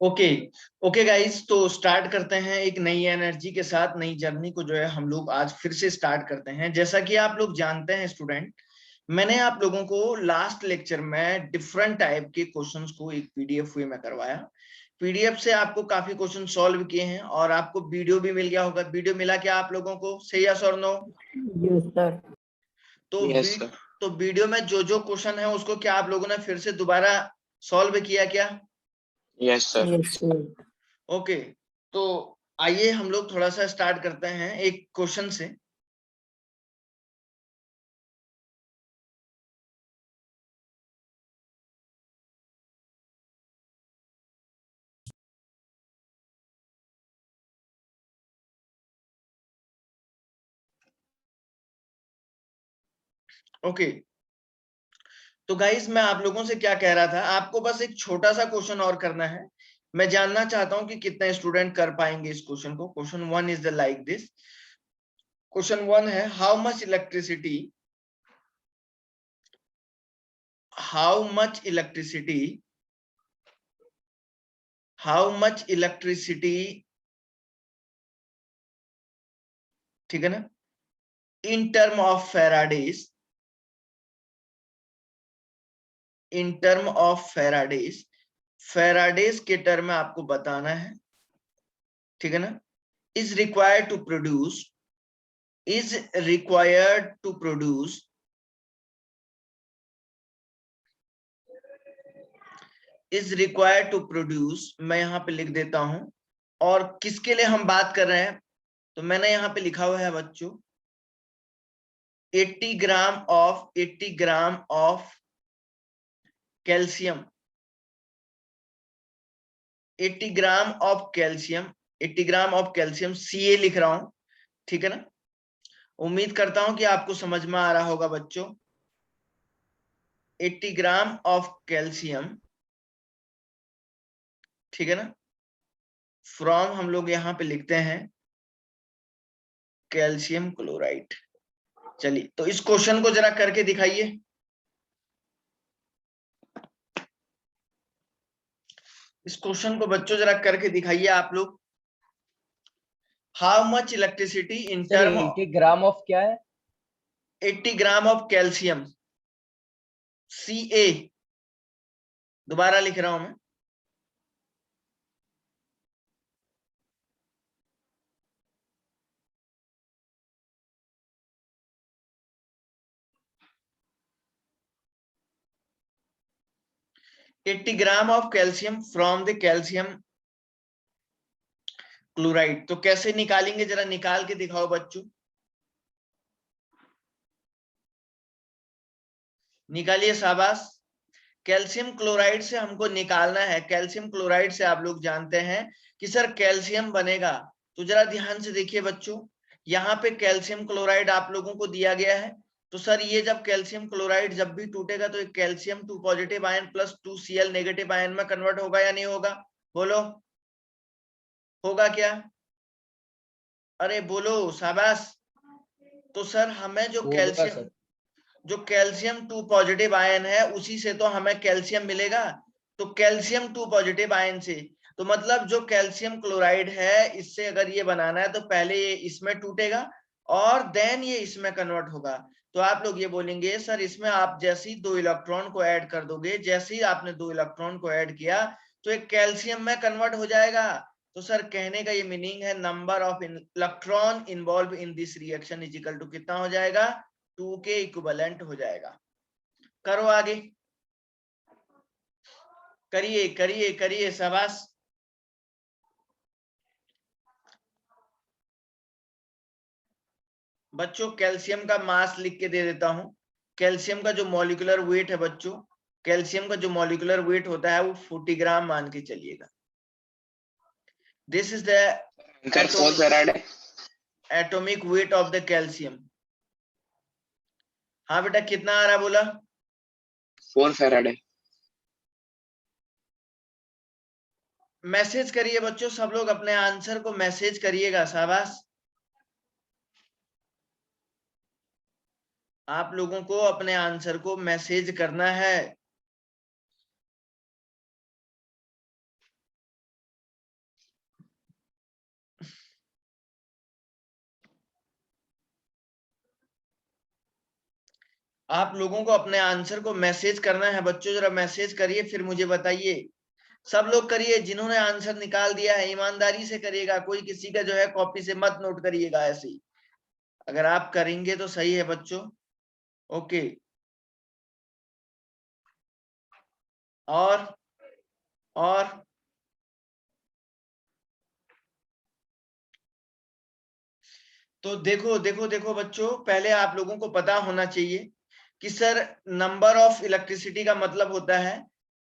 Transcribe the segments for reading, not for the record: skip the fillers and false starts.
Okay okay guys, तो start करते हैं एक नई एनर्जी के साथ। नई जर्नी को जो है हम लोग आज फिर से स्टार्ट करते हैं। जैसा कि आप लोग जानते हैं स्टूडेंट, मैंने आप लोगों को लास्ट लेक्चर में डिफरेंट टाइप के क्वेश्चंस को एक पीडीएफ वे में करवाया। पीडीएफ से आपको काफी क्वेश्चन सॉल्व किए हैं और आपको वीडियो भी मिल गया होगा। वीडियो मिला क्या आप लोगों को? से यस और नो? Yes sir. तो यस सर। तो वीडियो में जो जो क्वेश्चन है उसको क्या आप लोगों ने फिर से दोबारा सॉल्व किया क्या? Yes sir. Yes sir. Okay, तो आइए हम लोग थोड़ा सा स्टार्ट करते हैं एक क्वेश्चन से। ओके, तो गाइस मैं आप लोगों से क्या कह रहा था, आपको बस एक छोटा सा क्वेश्चन और करना है। मैं जानना चाहता हूं कि कितने स्टूडेंट कर पाएंगे इस क्वेश्चन को। Question one is the like this. Question one है, हाउ मच इलेक्ट्रिसिटी ठीक है ना, in term of faradays, faradays के टर्म में आपको बताना है, ठीक है ना। Is required to produce is required to produce मैं यहां पे लिख देता हूं। और किसके लिए हम बात कर रहे हैं, तो मैंने यहां पे लिखा हुआ है बच्चों 80 gram of calcium, 80 gram of calcium, 80 gram of calcium Ca लिख रहा हूं, ठीक है ना। उम्मीद करता हूं कि आपको समझ में आ रहा होगा बच्चों। 80 ग्राम ऑफ कैल्शियम, ठीक है ना, फ्रॉम हम लोग यहां पे लिखते हैं कैल्शियम क्लोराइड। चलिए, तो इस क्वेश्चन को जरा करके दिखाइए। इस क्वेश्चन को बच्चों जरा करके दिखाइए आप लोग। How much electricity in sir term 80 gram of क्या है? 80 ग्राम ऑफ कैल्शियम Ca, दोबारा लिख रहा हूं मैं। Eighty gram of calcium from the calcium chloride. तो कैसे निकालेंगे, जरा निकाल के दिखाओ बच्चों। निकालिए, शाबाश। कैल्शियम क्लोराइड से हमको निकालना है। कैल्शियम क्लोराइड से आप लोग जानते हैं कि सर कैल्शियम बनेगा। तो जरा ध्यान से देखिए बच्चों, यहाँ पे कैल्शियम क्लोराइड आप लोगों को दिया गया है। तो सर ये जब कैल्शियम क्लोराइड जब भी टूटेगा तो एक calcium 2 positive ion plus 2 Cl negative ion में कन्वर्ट होगा या नहीं होगा? बोलो, होगा क्या? अरे बोलो, शाबाश। तो सर हमें होगा सर। जो कैल्शियम 2 पॉजिटिव आयन है उसी से तो हमें कैल्शियम मिलेगा। तो कैल्शियम 2 पॉजिटिव आयन से, तो मतलब जो कैल्शियम क्लोराइड है इससे अगर ये बनाना है तो पहले ये इसमें टूटेगा और देन ये इसमें कन्वर्ट होगा। तो आप लोग ये बोलेंगे सर इसमें आप जैसे ही 2 इलेक्ट्रॉन को ऐड कर दोगे, जैसे ही आपने 2 इलेक्ट्रॉन को ऐड किया तो एक कैल्शियम में कन्वर्ट हो जाएगा। तो सर कहने का ये मीनिंग है number of electron involve in this reaction is equal to कितना हो जाएगा? 2 के इक्विवेलेंट हो जाएगा। करो आगे, करिए करिए करिए, शाबाश। बच्चों कैल्शियम का मास लिख के दे देता हूं। कैल्शियम का जो मॉलिक्यूलर वेट है बच्चों, कैल्शियम का जो मॉलिक्यूलर वेट होता है वो 40 ग्राम मान के चलिएगा। This is the atomic weight of the calcium. हाँ बेटा, कितना आ रहा बोला? 4 फैराडे। मैसेज करिए बच्चों, सब लोग अपने आंसर को मैसेज करिएगा, शाबाश। आप लोगों को अपने आंसर को मैसेज करना है। आप लोगों को अपने आंसर को मैसेज करना है बच्चों, जरा मैसेज करिए फिर मुझे बताइए। सब लोग करिए, जिन्होंने आंसर निकाल दिया है ईमानदारी से करिएगा, कोई किसी का जो है कॉपी से मत नोट करिएगा ऐसे ही, अगर आप करेंगे तो सही है बच्चों। ओके, और तो देखो देखो देखो बच्चों, पहले आप लोगों को पता होना चाहिए कि सर नंबर ऑफ इलेक्ट्रिसिटी का मतलब होता है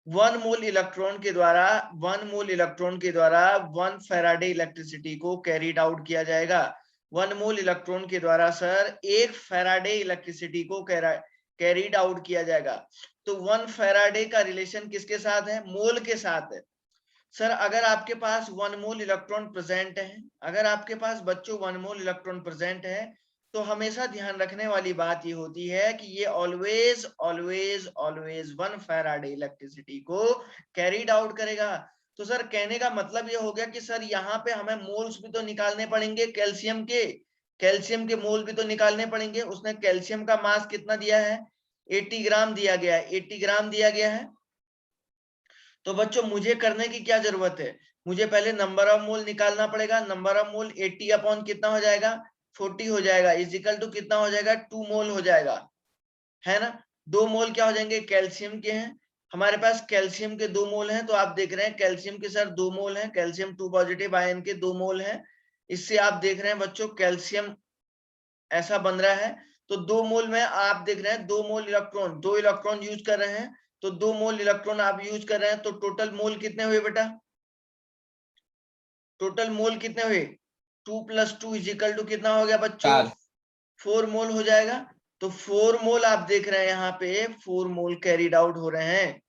1 मोल इलेक्ट्रॉन के द्वारा 1 फैराडे इलेक्ट्रिसिटी को कैरीड आउट किया जाएगा। 1 मोल इलेक्ट्रॉन के द्वारा सर 1 फैराडे इलेक्ट्रिसिटी को कैरीड आउट किया जाएगा। तो 1 फैराडे का रिलेशन किसके साथ है? मोल के साथ है। सर अगर आपके पास 1 मोल इलेक्ट्रॉन प्रेजेंट है, अगर आपके पास बच्चों 1 मोल इलेक्ट्रॉन प्रेजेंट है, तो हमेशा ध्यान रखने वाली बात ये होती है कि ये always always always 1 Faraday electricity को कैरीड आउट करेगा। तो सर कहने का मतलब ये हो गया कि सर यहाँ पे हमें मोल्स भी तो निकालने पड़ेंगे कैल्शियम के मोल भी तो निकालने पड़ेंगे। उसने कैल्शियम का मास कितना दिया है? 80 ग्राम दिया गया है, 80 ग्राम दिया गया है। तो बच्चों मुझे करने की क्या जरूरत है? मुझे पहले नंबर ऑफ मोल निकालना पड़ेगा। नंबर ऑफ मोल 80 अपॉन कितना हो जाएगा? 40 हो जाएगा, इजिकल टू कितना हो जाएगा? 2 मोल हो जाएगा, है ना। 2 मोल क्या हो जाएंगे? कैल्शियम के हैं हमारे पास, कैल्शियम के 2 मोल हैं। तो आप देख रहे हैं कैल्शियम के सर 2 मोल हैं, कैल्शियम 2 पॉजिटिव आयन के 2 मोल हैं। इससे आप देख रहे हैं बच्चों कैल्शियम ऐसा बन रहा है। तो 2 मोल में आप देख रहे हैं 2 मोल इलेक्ट्रॉन, 2 इलेक्ट्रॉन यूज कर रहे हैं। तो 2 मोल इलेक्ट्रॉन आप यूज कर रहे हैं, तो टोटल मोल कितने हुए बेटा? टोटल मोल कितने हुए? 2 + 2 इजिकल टू कितना हो गया बच्चों? 4 मोल हो जाएगा। तो 4 मोल आप देख रहे हैं यहाँ पे 4 मोल कैरीड आउट हो रहे हैं।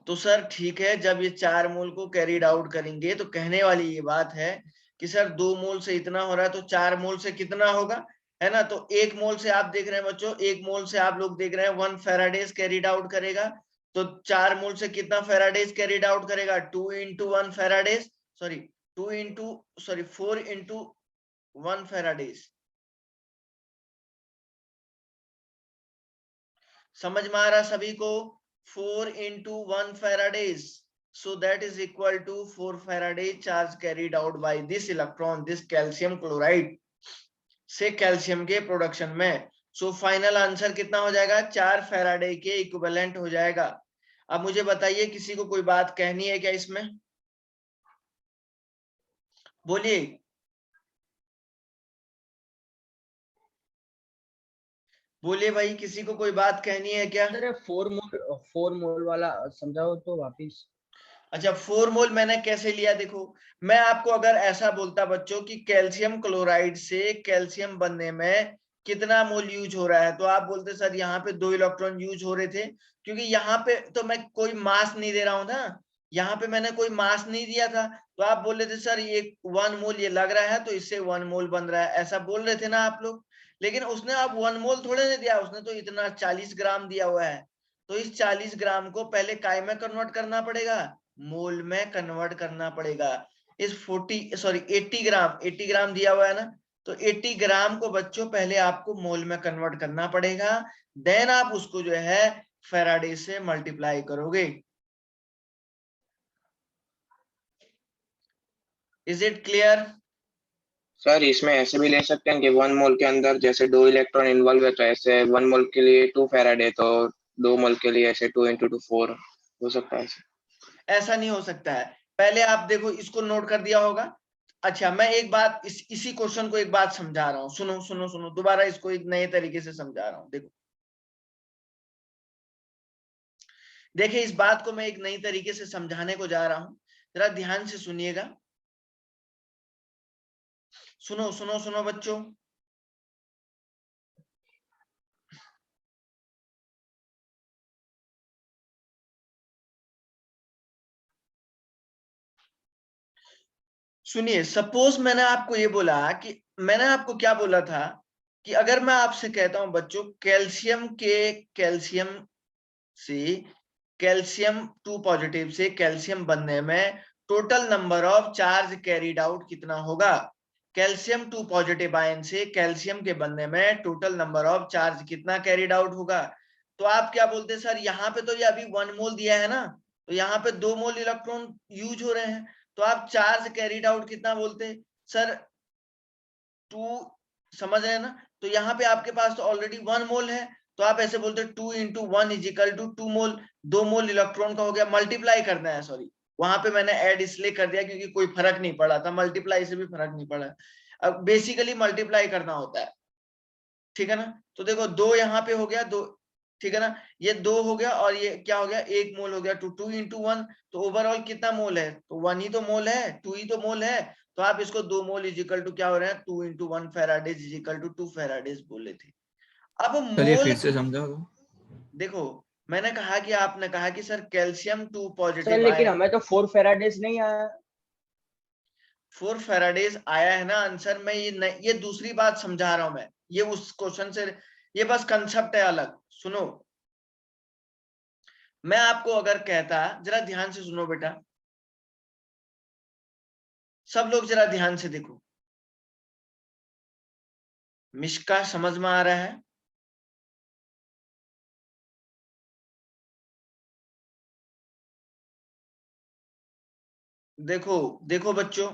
तो सर ठीक है, जब ये 4 मोल को कैरीड आउट करेंगे तो कहने वाली ये बात है कि सर 2 मोल से इतना हो रहा है तो 4 मोल से कितना होगा, है ना। तो 1 मोल से आप देख रहे हैं बच्चों, 1 मोल से आप लोग देख रहे हैं 1 फैराडेज कैरीड आउट करेगा। तो 4 मोल से कितना फैराडेज कैरीड आउट करेगा? 2 × 1 फैराडेज, सॉरी 4 × 1 फैराडेज। समझ में आ रहा सभी को? 4 × 1 Faraday's, so that is equal to 4 Faraday charge carried out by this electron, this calcium chloride से कैल्शियम के प्रोडक्शन में। सो फाइनल आंसर कितना हो जाएगा? 4 फैराडे के इक्विवेलेंट हो जाएगा। अब मुझे बताइए, किसी को कोई बात कहनी है क्या इसमें? बोलिए बोलिए भाई, किसी को कोई बात कहनी है क्या? सर 4 मोल वाला समझाओ तो वापिस। अच्छा 4 मोल मैंने कैसे लिया? देखो, मैं आपको अगर ऐसा बोलता बच्चों कि कैल्शियम क्लोराइड से कैल्शियम बनने में कितना मोल यूज हो रहा है, तो आप बोलते सर यहाँ पे 2 इलेक्ट्रॉन यूज हो रहे थे, क्योंकि यहाँ पे तो मैं कोई मास नहीं दे रहा हूं ना, यहाँ पे मैंने कोई मास नहीं दिया था। तो आप बोल रहे थे सर ये 1 मोल ये लग रहा है तो इससे 1 मोल बन रहा है, ऐसा बोल रहे थे ना आप लोग। लेकिन उसने अब 1 मोल थोड़े नहीं दिया, उसने तो इतना 40 ग्राम दिया हुआ है। तो इस 40 ग्राम को पहले काय में कन्वर्ट करना पड़ेगा? मोल में कन्वर्ट करना पड़ेगा। इस 80 ग्राम दिया हुआ है ना, तो 80 ग्राम को बच्चों पहले आपको मोल में कन्वर्ट करना पड़ेगा, देन आप उसको जो है फैराडे से मल्टीप्लाई करोगे। Is it clear? सर इसमें ऐसे भी ले सकते हैं कि 1 मोल के अंदर जैसे 2 इलेक्ट्रॉन इन्वॉल्व है, तो ऐसे 1 मोल के लिए 2 फैराडे, तो 2 मोल के लिए ऐसे 2 × 2 4 हो सकता है ऐसे। ऐसा नहीं हो सकता है। पहले आप देखो, इसको नोट कर दिया होगा। अच्छा मैं एक बात इसी क्वेश्चन को एक बात समझा रहा हूँ, सुनो सुनो सुनो, दोबारा इसको एक नए तरीके से समझा रहा हूँ। देखो देखिए, इस बात को मैं एक नई तरीके से समझाने को जा रहा हूं, जरा ध्यान से सुनिएगा। सुनो सुनो सुनो बच्चों, सुनिए। सपोज मैंने आपको ये बोला कि मैंने आपको क्या बोला था कि अगर मैं आपसे कहता हूं बच्चों कैल्शियम से कैल्शियम 2 पॉजिटिव से कैल्शियम बनने में total number of charge carried out कितना होगा, कैल्शियम 2 पॉजिटिव आयन से कैल्शियम के बनने में टोटल नंबर ऑफ चार्ज कितना कैरिड आउट होगा। तो आप क्या बोलते हैं सर, यहाँ पे तो ये अभी 1 मोल दिया है ना, तो यहाँ पे 2 मोल इलेक्ट्रॉन यूज हो रहे हैं, तो आप चार्ज कैरिड आउट कितना बोलते हैं सर 2, समझ रहे हैं ना। तो यहाँ पे आपके पास तो ऑलरेडी 1 मोल है, तो आप ऐसे बोलते हैं 2 × 1 = 2 मोल। 2 मोल इलेक्ट्रॉन का हो गया, मल्टीप्लाई करना है, सॉरी वहां पे मैंने ऐड इसलिए कर दिया क्योंकि कोई फर्क नहीं पड़ा था, मल्टीप्लाई से भी फर्क नहीं पड़ा। अब बेसिकली मल्टीप्लाई करना होता है, ठीक है ना। तो देखो 2 यहाँ पे हो गया 2, ठीक है ना, ये 2 हो गया और ये क्या हो गया 1 मोल हो गया। 2 × 1, तो ओवरऑल कितना मोल है, तो 1 ही तो मोल है, 2 ही तो मोल है। तो आप इसको 2 मोल = क्या हो रहे हैं 2 × 1 फैराडेज = 2 फैराडेज बोले थे। अब चलिए मोल फिर से समझा दो। देखो, मैंने कहा कि आपने कहा कि सर कैल्शियम 2 सर पॉजिटिव लेकिन आयन, हमें तो 4 फेराडेज नहीं आया। 4 फैराडेज आया है ना आंसर में। ये दूसरी बात समझा रहा हूं मैं, ये उस क्वेश्चन से, ये बस कंसेप्ट है अलग। सुनो, मैं आपको अगर कहता, जरा ध्यान से सुनो बेटा, सब लोग जरा ध्यान से देखो, मिश्का समझ में आ रहा है? देखो देखो बच्चों,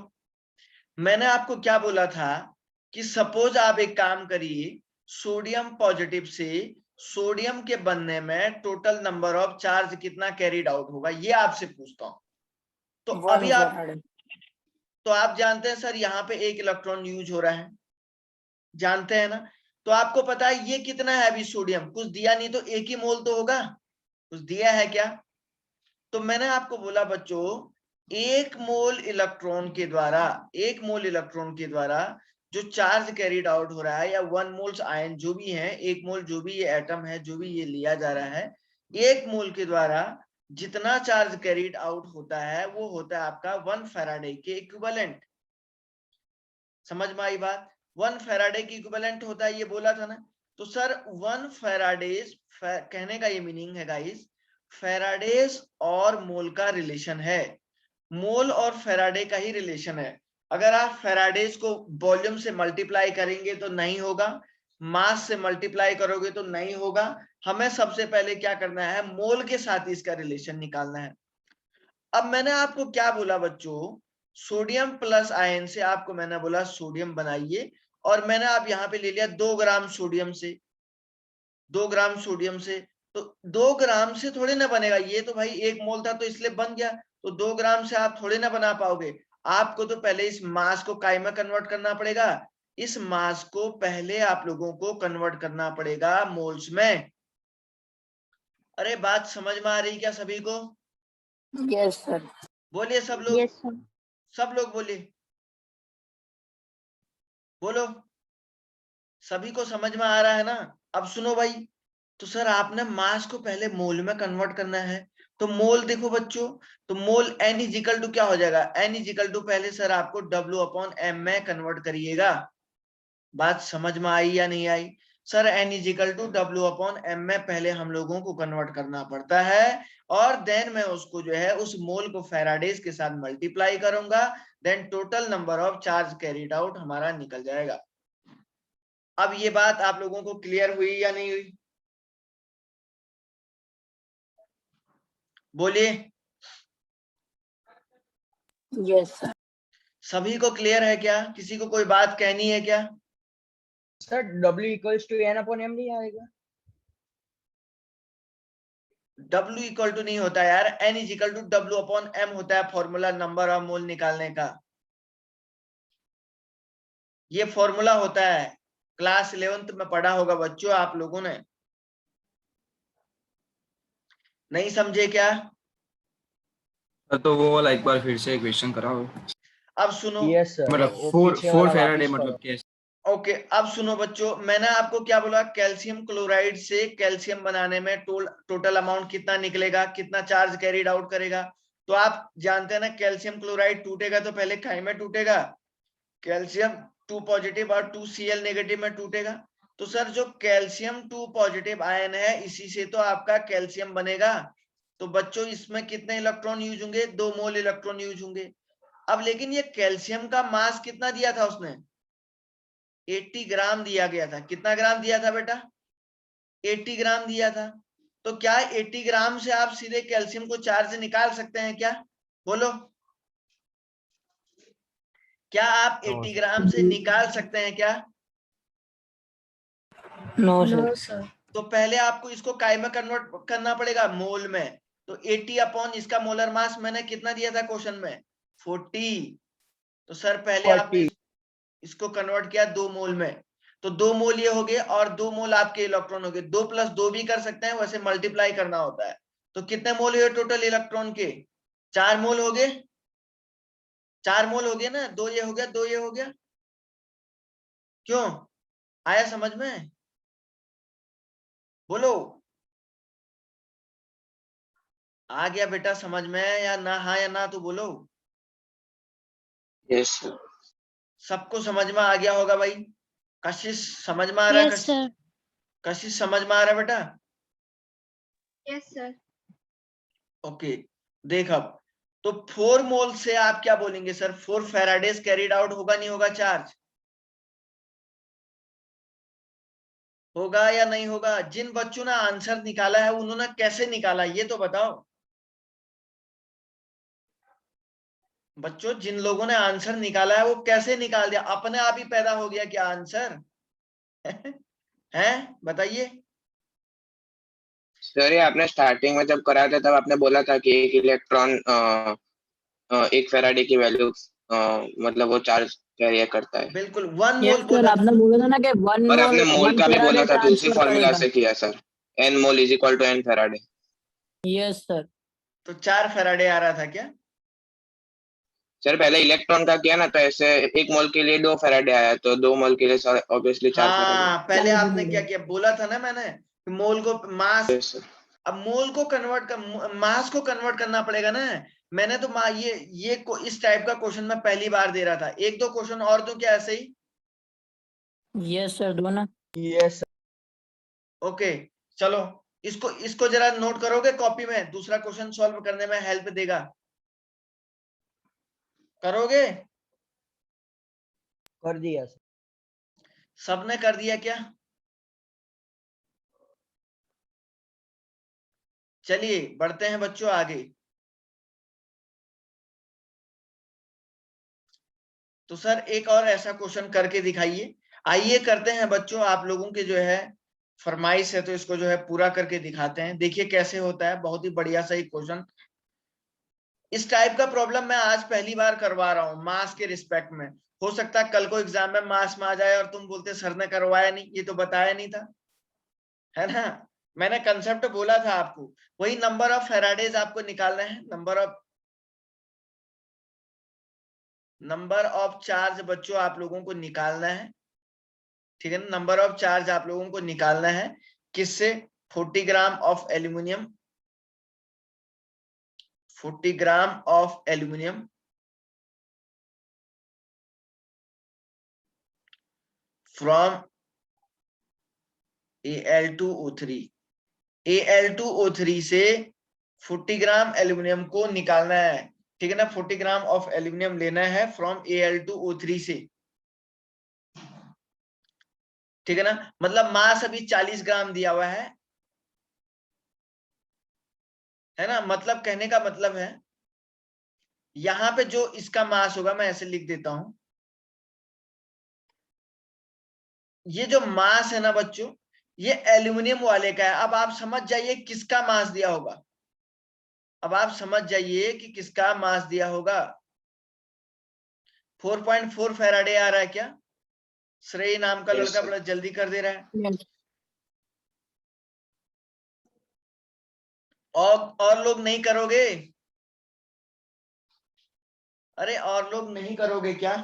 मैंने आपको क्या बोला था कि सपोज आप एक काम करिए, सोडियम पॉजिटिव से सोडियम के बनने में टोटल नंबर ऑफ चार्ज कितना कैरिड आउट होगा, ये आपसे पूछता हूं। तो अभी आप, तो आप जानते हैं सर यहाँ पे 1 इलेक्ट्रॉन यूज हो रहा है, जानते हैं ना। तो आपको पता है ये कितना है अभी सोडियम, कुछ दिया नहीं तो 1 ही मोल तो होगा, कुछ दिया है क्या। तो मैंने आपको बोला बच्चों, 1 मोल इलेक्ट्रॉन के द्वारा, 1 मोल इलेक्ट्रॉन के द्वारा जो चार्ज कैरिड आउट हो रहा है, या 1 मोल्स आयन जो भी है, 1 मोल जो भी ये एटम है, जो भी ये लिया जा रहा है, 1 मोल के द्वारा जितना चार्ज कैरिड आउट होता है वो होता है आपका 1 फैराडे के इक्विवेलेंट। समझ में आई बात? 1 फैराडे की इक्विवेलेंट होता है, ये बोला था ना। तो सर 1 फैराडेज, कहने का ये मीनिंग है गाइस, फैराडेज और मोल का रिलेशन है, मोल और फैराडे का ही रिलेशन है। अगर आप फैराडेज को वॉल्यूम से मल्टीप्लाई करेंगे तो नहीं होगा, मास से मल्टीप्लाई करोगे तो नहीं होगा, हमें सबसे पहले क्या करना है, मोल के साथ इसका रिलेशन निकालना है। अब मैंने आपको क्या बोला बच्चों, सोडियम प्लस आयन से आपको मैंने बोला सोडियम बनाइए, और मैंने आप यहाँ पे ले लिया 2 ग्राम सोडियम से, 2 ग्राम सोडियम से। तो 2 ग्राम से थोड़े ना बनेगा, ये तो भाई 1 मोल था तो इसलिए बन गया, तो 2 ग्राम से आप थोड़े ना बना पाओगे। आपको तो पहले इस मास को काय में कन्वर्ट करना पड़ेगा, इस मास को पहले आप लोगों को कन्वर्ट करना पड़ेगा मोल्स में। अरे बात समझ में आ रही क्या सभी को? Yes sir. बोलिए सब लोग, यस सर। सब लोग बोलिए, बोलो, सभी को समझ में आ रहा है ना। अब सुनो भाई, तो सर आपने मास को पहले मोल में कन्वर्ट करना है, तो मोल देखो बच्चों, तो मोल N = क्या हो जाएगा, N = पहले सर आपको W/M में कन्वर्ट करिएगा। बात समझ में आई या नहीं आई? सर N = W/M में पहले हम लोगों को कन्वर्ट करना पड़ता है, और देन मैं उसको जो है उस मोल को फैराडेज के साथ मल्टीप्लाई करूंगा, then total number of charge carried out हमारा निकल जाएगा। अब ये बात आप लोगों को क्लियर हुई या नहीं हुई? बोलिए। Yes sir. सभी को क्लियर है क्या? किसी को कोई बात कहनी है क्या? सर W = N/M नहीं आएगा? W = नहीं होता यार, N = W/M होता है फॉर्मूला नंबर ऑफ मोल निकालने का, ये फॉर्मूला होता है, क्लास 11th में पढ़ा होगा बच्चों आप लोगों ने, नहीं समझे क्या? तो वो वाला एक बार फिर से क्वेश्चन कराओ। अब सुनो, यस सर, मतलब वो 4 पीछे वाला फैराडे वापस मतलब करो। कैसे? ओके अब सुनो बच्चों, मैंने आपको क्या बोला, कैल्शियम क्लोराइड से कैल्शियम बनाने में टोटल अमाउंट कितना निकलेगा, कितना चार्ज कैरिड आउट करेगा। तो आप जानते हैं ना, कैल्शियम क्लोराइड टूटेगा तो पहले काय में टूटेगा, कैल्शियम 2 पॉजिटिव और 2 Cl नेगेटिव में टूटेगा। तो सर जो कैल्शियम 2 पॉजिटिव आयन है, इसी से तो आपका कैल्शियम बनेगा। तो बच्चों इसमें कितने इलेक्ट्रॉन यूज होंगे, 2 मोल इलेक्ट्रॉन यूज होंगे। अब लेकिन ये कैल्शियम का मास कितना दिया था उसने, 80 ग्राम दिया गया था। कितना ग्राम दिया था बेटा, 80 ग्राम दिया था। तो क्या 80 ग्राम से आप सीधे कैल्शियम को चार्ज निकाल सकते हैं क्या, बोलो, क्या आप 80 ग्राम से निकाल सकते हैं क्या? No no sir. सर। तो पहले आपको इसको काय में कन्वर्ट करना पड़ेगा, मोल में। तो 80 अपॉन इसका मोलर मास मैंने कितना दिया था क्वेश्चन में, 40। तो सर पहले आपने 40। इसको कन्वर्ट किया 2 मोल में, तो 2 मोल ये हो गए और 2 मोल आपके इलेक्ट्रॉन हो गए। 2 + 2 भी कर सकते हैं, वैसे मल्टीप्लाई करना होता है। तो कितने मोल हुए टोटल इलेक्ट्रॉन के, 4 मोल हो गए। 4 मोल हो गए ना, 2 ये हो गया, 2 ये हो गया। क्यों, आया समझ में, बोलो, आ गया बेटा समझ में या ना, हाँ या ना तो बोलो। Yes sir. सबको समझ में आ गया होगा भाई। कशिश समझ में आ रहा है, यस सर। कशिश समझ में आ रहा है बेटा। Yes sir. ओके, देख अब तो 4 मोल से आप क्या बोलेंगे सर, 4 फैराडेज कैरिड आउट होगा नहीं होगा चार्ज, होगा या नहीं होगा? जिन बच्चों ने आंसर निकाला है उन्होंने कैसे निकाला ये तो बताओ बच्चों, जिन लोगों ने आंसर निकाला है वो कैसे निकाल दिया, अपने आप ही पैदा हो गया क्या आंसर? है, बताइए। सर ये आपने स्टार्टिंग में जब कराया था तब आपने बोला था कि एक इलेक्ट्रॉन 1 फैराडे की वैल्यू मतलब वो चार्ज कैरियर करता है। बिल्कुल 1 यस मोल सर, बोला। आपने बोला था ना कि वन पर मोल आपने मोल 1 का भी बोला फैराडे था कि उसी ट्रांसफर फॉर्मूला करेगा। से किया सर, n मोल = n फैराडे। Yes sir. तो 4 फैराडे आ रहा था क्या? सर पहले इलेक्ट्रॉन का किया ना, तो ऐसे 1 मोल के लिए 2 फैराडे आया, तो 2 मोल के लिए सर ऑब्वियसली 4 फैराडे। हाँ, पहले आपने क्या किया, बोला था ना मैंने कि मोल को मास, यस सर। अब मोल को कन्वर्ट कर मास को कन्वर्ट करना पड़ेगा ना। मैंने तो इस टाइप का क्वेश्चन मैं पहली बार दे रहा था, 1-2 क्वेश्चन और तो क्या ऐसे ही। यस सर, दो ना। यस ओके, चलो इसको इसको जरा नोट करोगे कॉपी में, दूसरा क्वेश्चन सॉल्व करने में हेल्प देगा, करोगे? कर दिया सर। सबने कर दिया क्या? चलिए बढ़ते हैं बच्चों आगे। तो सर एक और ऐसा क्वेश्चन करके दिखाइए। आइए करते हैं बच्चों, आप लोगों के जो है फरमाइश है तो इसको जो है पूरा करके दिखाते हैं, देखिए कैसे होता है। बहुत ही बढ़िया सही क्वेश्चन, इस टाइप का प्रॉब्लम मैं आज पहली बार करवा रहा हूं मास के रिस्पेक्ट में। हो सकता है कल को एग्जाम में मास में आ जाए और तुम बोलते सर ने करवाया नहीं, ये तो बताया नहीं था, है ना। मैंने कंसेप्ट बोला था आपको, वही नंबर ऑफ फैराडेज आपको निकालना है, नंबर ऑफ चार्ज बच्चों आप लोगों को निकालना है, ठीक है ना। नंबर ऑफ चार्ज आप लोगों को निकालना है किससे, 40 gram of aluminium, 40 gram of aluminium from Al2O3, Al2O3 से 40 ग्राम एल्यूमिनियम को निकालना है, ठीक है ना। 40 ग्राम ऑफ एल्यूमिनियम लेना है फ्रॉम Al2O3 से, ठीक है ना। मतलब मास अभी 40 ग्राम दिया हुआ है ना। मतलब कहने का मतलब है यहां पे जो इसका मास होगा, मैं ऐसे लिख देता हूं, ये जो मास है ना बच्चों, ये एल्यूमिनियम वाले का है। अब आप समझ जाइए किसका मास दिया होगा, अब आप समझ जाइए कि किसका मास दिया होगा। 4.4 फैराडे आ रहा है क्या? श्रेय नाम का यस लड़का सर। बड़ा जल्दी कर दे रहा है। यस। और लोग नहीं करोगे? अरे और लोग नहीं करोगे क्या,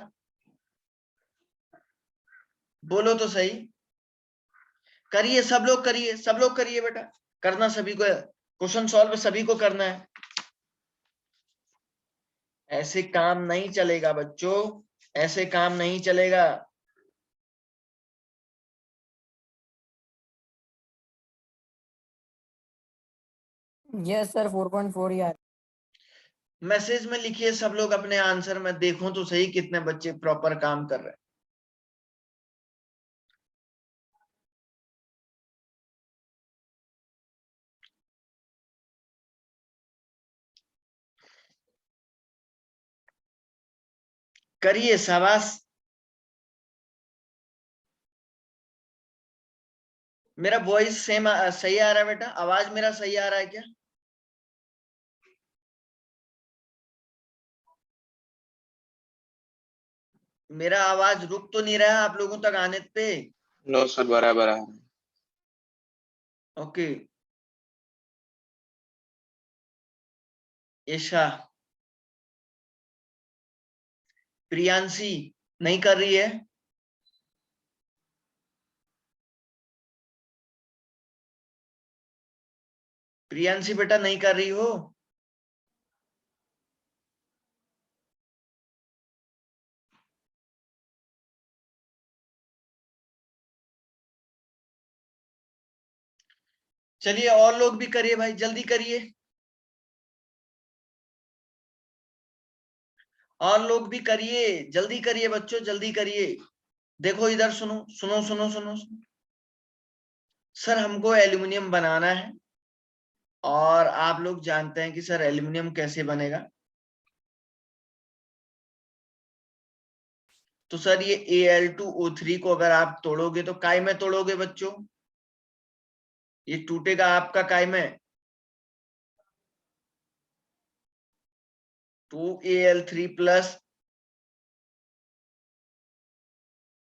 बोलो तो सही। करिए, सब लोग करिए, सब लोग करिए बेटा, करना सभी को, क्वेश्चन सॉल्व सभी को करना है। ऐसे काम नहीं चलेगा बच्चों, ऐसे काम नहीं चलेगा। यस सर, 4.4 यार। मैसेज में लिखिए सब लोग अपने आंसर में, देखो तो सही कितने बच्चे प्रॉपर काम कर रहे हैं। करिए, शाबाश। मेरा वॉइस सेम सही आ रहा है बेटा? आवाज मेरा सही आ रहा है क्या? मेरा आवाज रुक तो नहीं रहा है आप लोगों तक आने पे? नो सर, बराबर है। ओके। ईशा, प्रियांशी नहीं कर रही है? प्रियांशी बेटा नहीं कर रही हो? चलिए और लोग भी करिए भाई, जल्दी करिए। और लोग भी करिए, जल्दी करिए बच्चों, जल्दी करिए। देखो इधर सुनो सुनो सुनो सुनो, सुनो। सर हमको एल्यूमिनियम बनाना है, और आप लोग जानते हैं कि सर एल्यूमिनियम कैसे बनेगा। तो सर ये Al2O3 को अगर आप तोड़ोगे तो काय में तोड़ोगे बच्चों? ये टूटेगा आपका काय में? 2Al3+,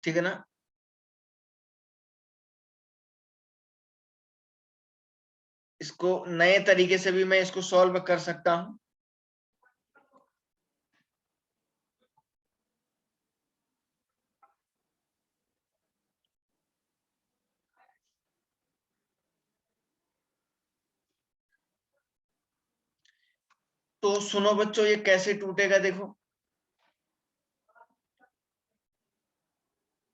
ठीक है ना? इसको नए तरीके से भी मैं इसको सॉल्व कर सकता हूं। तो सुनो बच्चों, ये कैसे टूटेगा देखो।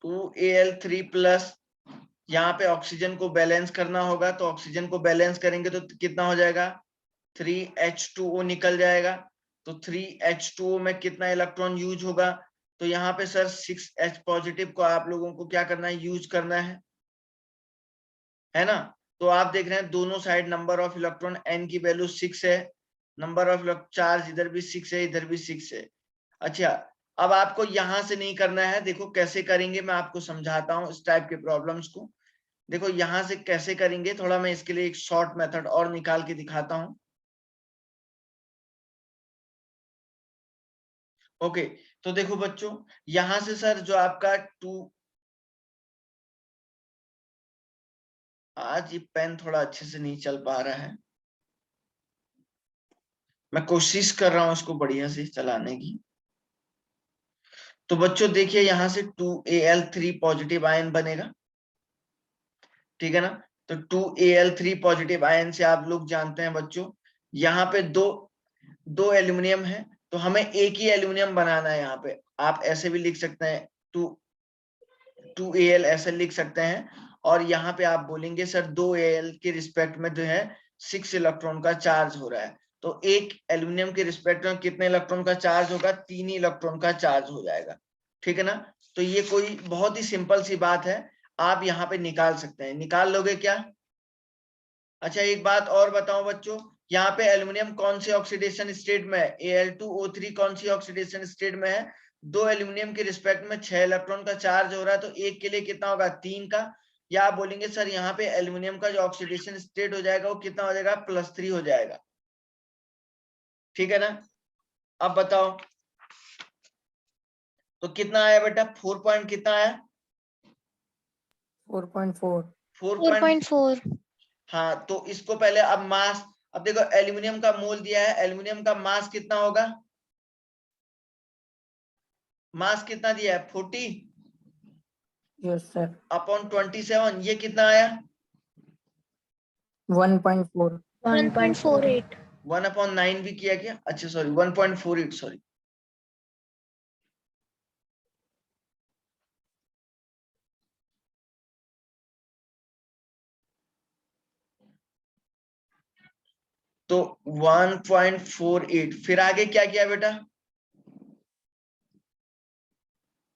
2Al3+, यहाँ पे ऑक्सीजन को बैलेंस करना होगा, तो ऑक्सीजन को बैलेंस करेंगे तो कितना हो जाएगा? 3H2O निकल जाएगा। तो 3H2O में कितना इलेक्ट्रॉन यूज होगा? तो यहाँ पे सर 6H पॉजिटिव को आप लोगों को क्या करना है? यूज करना है ना? तो आप देख रहे हैं दोनों side number of electron n की वैल्यू 6 है, नंबर ऑफ चार्ज इधर भी 6 है, इधर भी 6 है। अच्छा, अब आपको यहां से नहीं करना है, देखो कैसे करेंगे मैं आपको समझाता हूँ इस टाइप के प्रॉब्लम्स को। देखो यहां से कैसे करेंगे, थोड़ा मैं इसके लिए एक शॉर्ट मेथड और निकाल के दिखाता हूं। ओके, तो देखो बच्चों, यहां से सर जो आपका आज ये पेन थोड़ा अच्छे से नहीं चल पा रहा है, मैं कोशिश कर रहा हूं इसको बढ़िया से चलाने की। तो बच्चों देखिए, यहां से 2Al3 पॉजिटिव आयन बनेगा, ठीक है ना? तो 2Al3 पॉजिटिव आयन से आप लोग जानते हैं बच्चों, यहाँ पे दो दो एल्यूमिनियम है, तो हमें एक ही एल्यूमिनियम बनाना है। यहाँ पे आप ऐसे भी लिख सकते हैं, 2Al ऐसे लिख सकते हैं, और यहाँ पे आप बोलेंगे सर 2Al के रिस्पेक्ट में जो है 6 इलेक्ट्रॉन का चार्ज हो रहा है। तो एक एल्यूमिनियम के रिस्पेक्ट में कितने इलेक्ट्रॉन का चार्ज होगा? 3 ही इलेक्ट्रॉन का चार्ज हो जाएगा, ठीक है ना? तो ये कोई बहुत ही सिंपल सी बात है, आप यहाँ पे निकाल सकते हैं। निकाल लोगे क्या? अच्छा एक बात और बताओ बच्चों, यहाँ पे एल्यूमिनियम कौन से ऑक्सीडेशन स्टेट में है? Al2O3 कौन सी ऑक्सीडेशन स्टेट में है? दो एल्यूमिनियम के रिस्पेक्ट में 6 इलेक्ट्रॉन का चार्ज हो रहा है, तो एक के लिए कितना होगा? 3 का। या आप बोलेंगे सर यहाँ पे एल्यूमिनियम का जो ऑक्सीडेशन स्टेट हो जाएगा वो कितना हो जाएगा? +3 हो जाएगा, ठीक है ना? अब बताओ तो कितना आया बेटा? 4 पॉइंट कितना आया? 4.4। 4. 4.4। हाँ, तो इसको पहले अब मास, अब देखो एल्यूमिनियम का मोल दिया है, एल्यूमिनियम का मास कितना होगा? मास कितना दिया है? 40 यस सर। अपॉन 27, ये कितना आया? 1.4। 1.48। 1/9 भी किया क्या? अच्छा सॉरी, 1.48, सॉरी। तो 1.48। फिर आगे क्या किया बेटा?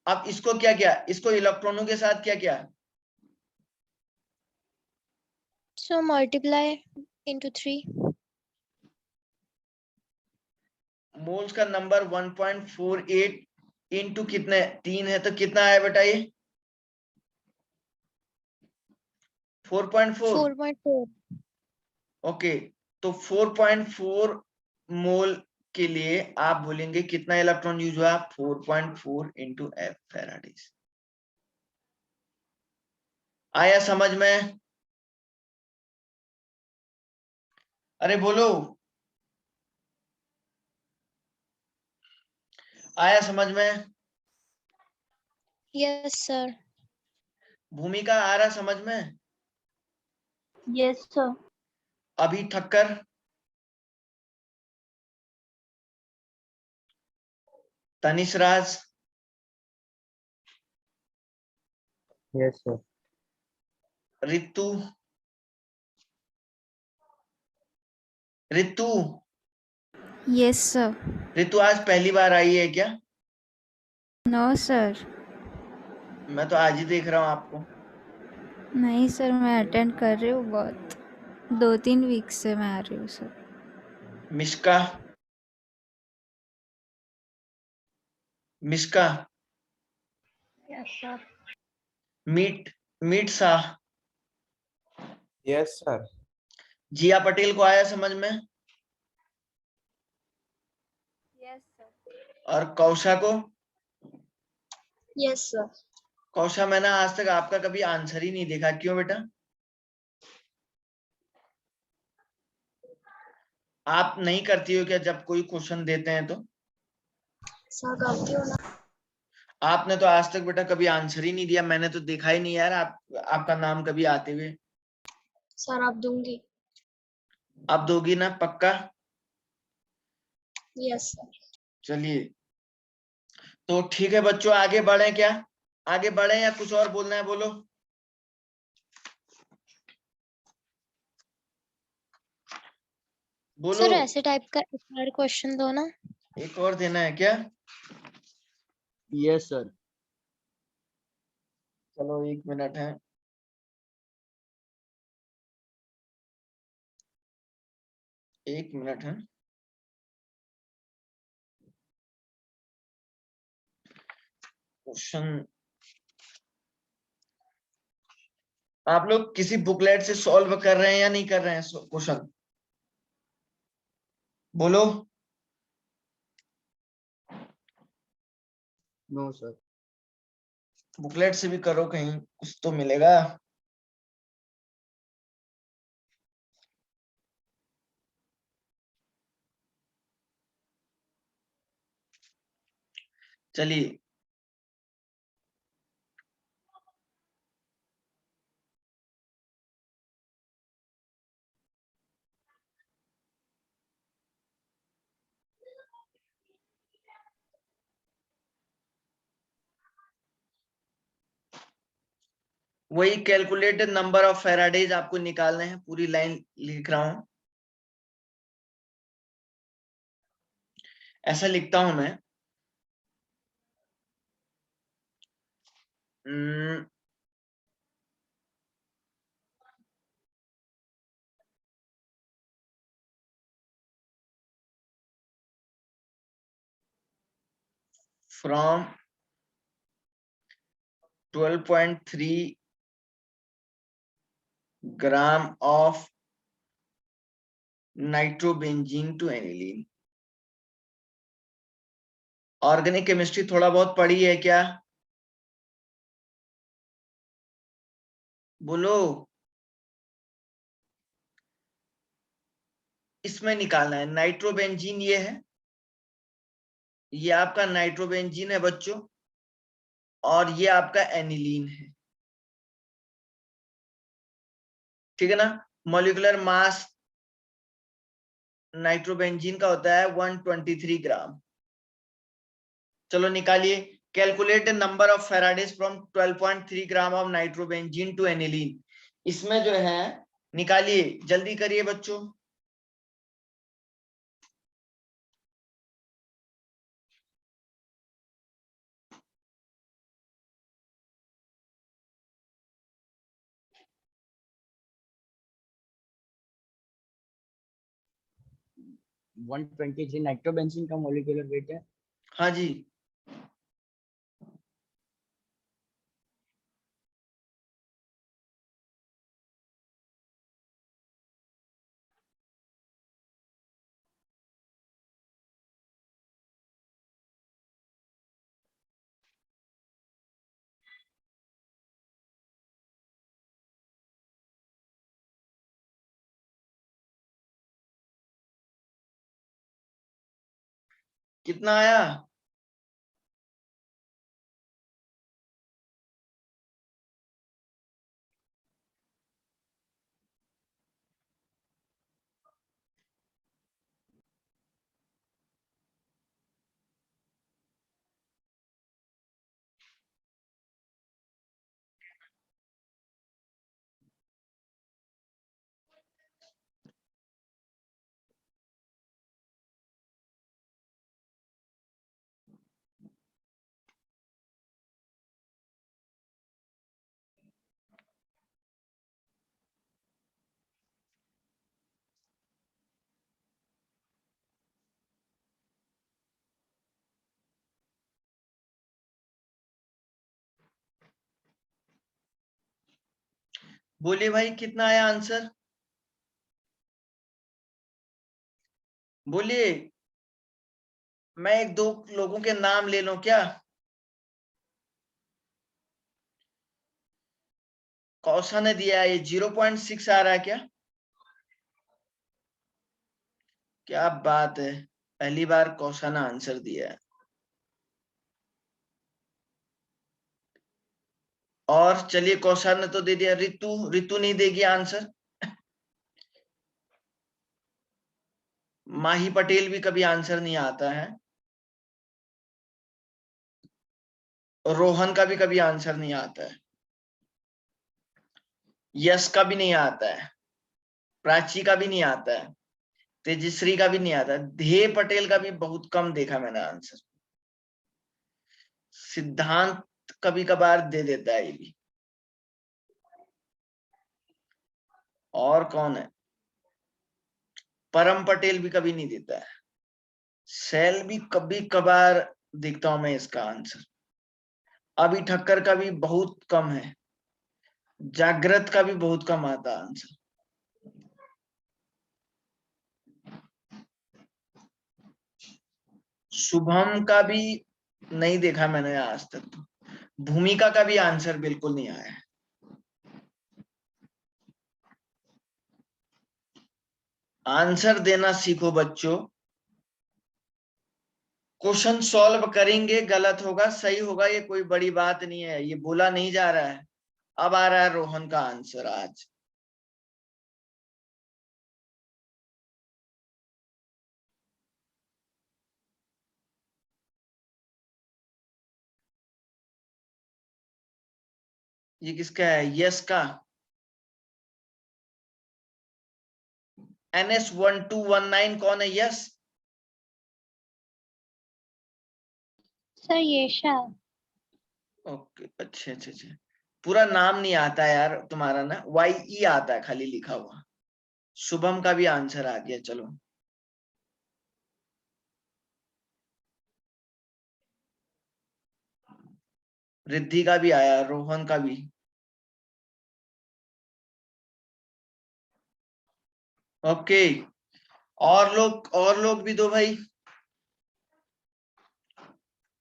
अब इसको क्या किया? इसको इलेक्ट्रॉनों के साथ क्या किया? So multiply into 3. मोल्स का नंबर 1.48 इंटू कितने 3 है, तो कितना आया बेटा ये? 4.4। 4.4. ओके, तो 4.4 मोल के लिए आप बोलेंगे कितना इलेक्ट्रॉन यूज हुआ? 4.4 इंटू एफ फेराडेज। आया समझ में? अरे बोलो, आया समझ में? Yes, sir. भूमिका आ रहा समझ में? Yes, sir. Abhi Thakkar, Tanish Raj, yes sir. Ritu, Ritu, Yes, sir. Ritu आज पहली बार आई है क्या? No, sir. मैं तो आज ही देख रहा हूँ आपको। नहीं सर, मैं अटेंड कर रही हूँ बहुत 2-3 वीक से मैं आ रही हूँ sir. Mishka, Mishka, Yes, sir. Meet, Meet Shah, yes sir. Jiya Patel को आया समझ में? Yes, sir. और कौशा को? Yes, sir. कौशा, मैंने आज तक आपका कभी आंसर ही नहीं देखा, क्यों बेटा? आप नहीं करती हो क्या जब कोई क्वेश्चन देते हैं तो? सर गलती हो ना। आपने तो आज तक बेटा कभी आंसर ही नहीं दिया, मैंने तो देखा ही नहीं यार आपका नाम कभी आते हुए। सर आप दूंगी। आप दोगी ना पक्का? Yes sir. चलिए, तो ठीक है बच्चों, आगे बढ़े क्या? आगे बढ़े या कुछ और बोलना है? बोलो। बोलो। सर ऐसे टाइप का एक और क्वेश्चन दो ना। एक और देना है क्या? Yes sir. चलो 1 मिनट है। एक मिनट है। क्वेश्चन आप लोग किसी बुकलेट से सॉल्व कर रहे हैं या नहीं कर रहे हैं क्वेश्चन? बोलो। No sir. बुकलेट से भी करो, कहीं कुछ तो मिलेगा। चलिए, वही कैलकुलेटेड नंबर ऑफ फेराडेज आपको निकालने हैं। पूरी लाइन लिख रहा हूं, ऐसा लिखता हूं मैं। From 12.3 gram of nitrobenzene to aniline. Organic chemistry थोड़ा बहुत पढ़ी है क्या? बोलो। इसमें निकालना है नाइट्रोबेंजीन, ये है, ये आपका नाइट्रोबेंजीन है बच्चों, और ये आपका एनिलीन है। ठीक है ना? मॉलिक्यूलर मास नाइट्रोबेंजीन का होता है 123 ग्राम। चलो निकालिए। Calculate the number of faradays from 12.3 gram of nitrobenzene to aniline. इसमें जो है निकालिए, जल्दी करिए बच्चों। 123 नाइट्रोबेंजीन का मॉलिक्यूलर वेट है। हाँ जी, कितना आया? बोलिए भाई, कितना आया आंसर? बोलिए, मैं एक दो लोगों के नाम ले लूं क्या? कौशल ने दिया है, ये 0.6 आ रहा है क्या? क्या बात है, पहली बार कौशल ने आंसर दिया है। और चलिए, कौशल ने तो दे दिया, रितु रितु नहीं देगी आंसर? माही पटेल भी कभी आंसर नहीं आता है। रोहन का भी कभी आंसर नहीं आता है। यश का भी नहीं आता है। प्राची का भी नहीं आता है। तेजश्री का भी नहीं आता है। ध्येय पटेल का भी बहुत कम देखा मैंने आंसर। सिद्धांत कभी कभार दे देता है ये भी। और कौन है? परम पटेल भी कभी नहीं देता है। सेल भी कभी कभार देखता हूं मैं इसका आंसर। अभी ठक्कर का भी बहुत कम है। जागृत का भी बहुत कम आता आंसर। शुभम का भी नहीं देखा मैंने आज तक तो। भूमिका का भी आंसर बिल्कुल नहीं आया है। आंसर देना सीखो बच्चों। क्वेश्चन सॉल्व करेंगे, गलत होगा सही होगा ये कोई बड़ी बात नहीं है, ये बोला नहीं जा रहा है। अब आ रहा है रोहन का आंसर आज। ये किसका है? यस का। NS1219 कौन है? यस। सर येशा। ओके, अच्छा अच्छा अच्छा। पूरा नाम नहीं आता यार तुम्हारा ना, YE आता है खाली लिखा हुआ। शुभम का भी आंसर आ गया, चलो। रिद्धि का भी आया, रोहन का भी। ओके, और लोग भी दो भाई।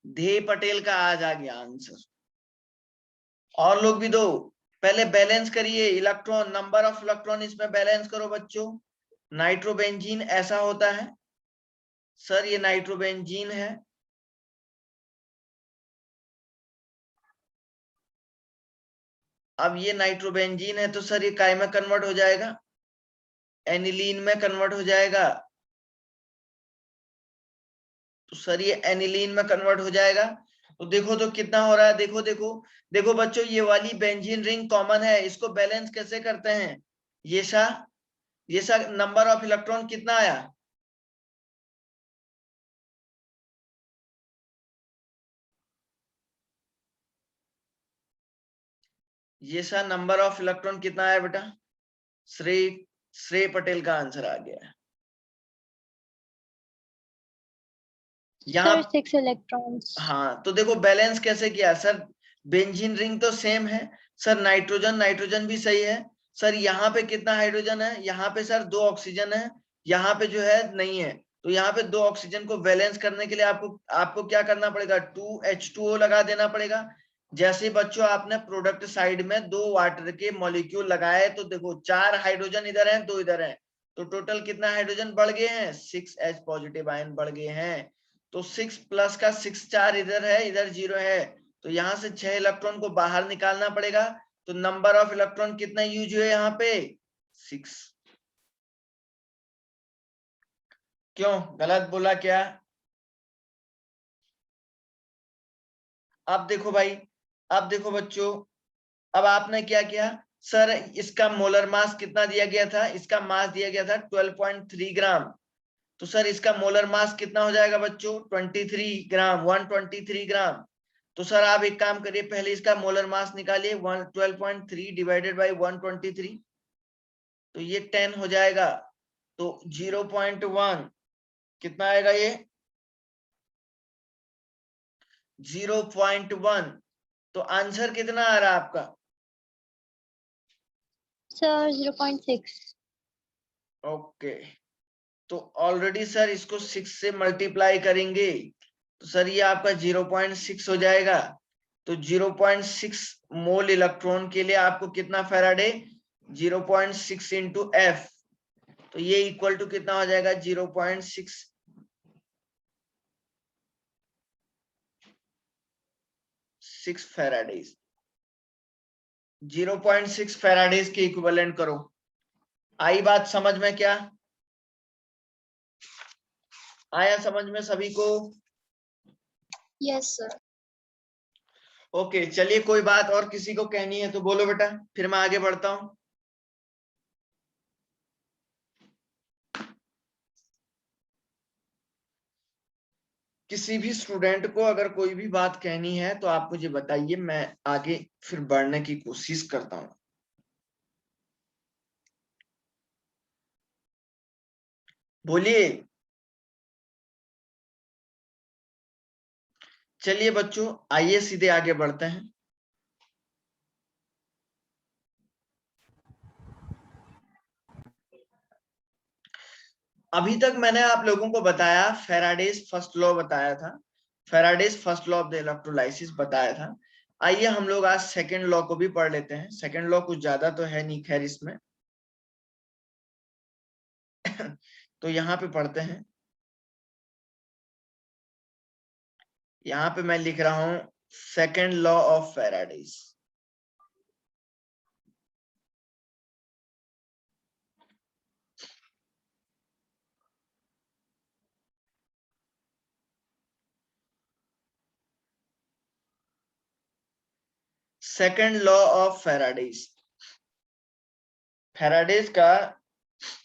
ध्येय पटेल का आज आ गया आंसर। और लोग भी दो। पहले बैलेंस करिए इलेक्ट्रॉन, नंबर ऑफ इलेक्ट्रॉन इसमें बैलेंस करो बच्चों। नाइट्रोबेंजीन ऐसा होता है सर, ये नाइट्रोबेंजीन है। अब ये नाइट्रोबेंजीन है तो सर ये काय में कन्वर्ट हो जाएगा? एनिलीन में कन्वर्ट हो जाएगा। तो सर ये एनिलीन में कन्वर्ट हो जाएगा। तो देखो तो कितना हो रहा है, देखो देखो। देखो बच्चों, ये वाली बेंजीन रिंग कॉमन है, इसको बैलेंस कैसे करते हैं? ये सा नंबर ऑफ इलेक्ट्रॉन कितना आया? ये सा नंबर ऑफ इलेक्ट्रॉन कितना आया बेटा? श्रेय श्रेय पटेल का आंसर आ गया है। यहाँ Sir, 6 electrons. हाँ, तो देखो बैलेंस कैसे किया सर, बेंजीन रिंग तो सेम है सर, नाइट्रोजन नाइट्रोजन भी सही है सर, यहाँ पे कितना हाइड्रोजन है, यहाँ पे सर 2 ऑक्सीजन है, यहाँ पे जो है नहीं है, तो यहाँ पे 2 ऑक्सीजन को बैलेंस करने के लिए आपको क्या करना पड़ेगा, 2H2O लगा देना पड़ेगा। जैसे बच्चों आपने प्रोडक्ट साइड में 2 वाटर के मॉलिक्यूल लगाए, तो देखो 4 हाइड्रोजन इधर है, 2 इधर है, तो टोटल कितना हाइड्रोजन बढ़ गए हैं, 6H पॉजिटिव आयन बढ़ गए हैं। तो 6 प्लस का 6 4 इधर है, इधर 0 है, तो यहां से 6 इलेक्ट्रॉन को बाहर निकालना पड़ेगा, तो नंबर ऑफ इलेक्ट्रॉन कितना यूज हुए यहाँ पे, 6। क्यों गलत बोला क्या? अब देखो भाई, अब देखो बच्चों, अब आपने क्या किया सर, इसका मोलर मास कितना दिया गया था, इसका मास दिया गया था 12.3 ग्राम, तो सर इसका मोलर मास कितना हो जाएगा बच्चों, 23 ग्राम, 123 ग्राम। तो सर आप एक काम करिए, पहले इसका मोलर मास निकालिए, 12.3 डिवाइडेड बाई 123, तो ये 10 हो जाएगा, तो 0.1 कितना आएगा ये, 0.1, तो आंसर कितना आ रहा है आपका, Sir, 0.6. ओके, तो ऑलरेडी सर इसको 6 से मल्टीप्लाई करेंगे, तो सर ये आपका 0.6 हो जाएगा, तो 0.6 मोल इलेक्ट्रॉन के लिए आपको कितना फैराडे, 0.6 इंटू एफ, तो ये इक्वल टू कितना हो जाएगा, 0.6 फैराडेज, 0.6 फैराडेज के इक्विवेलेंट करो। आई बात समझ में क्या, आया समझ में सभी को? Yes, sir. ओके चलिए, कोई बात और किसी को कहनी है तो बोलो बेटा, फिर मैं आगे बढ़ता हूं। किसी भी स्टूडेंट को अगर कोई भी बात कहनी है तो आप मुझे बताइए, मैं आगे फिर बढ़ने की कोशिश करता हूं। बोलिए। चलिए बच्चों, आइए सीधे आगे बढ़ते हैं। अभी तक मैंने आप लोगों को बताया, फैराडेज फर्स्ट लॉ बताया था, Faraday's first law of the electrolysis बताया था। आइए हम लोग आज सेकंड लॉ को भी पढ़ लेते हैं। सेकंड लॉ कुछ ज्यादा तो है नहीं खैर इसमें तो यहाँ पे पढ़ते हैं। यहाँ पे मैं लिख रहा हूं second law of Faraday's. Second law of Faraday's, Faraday's का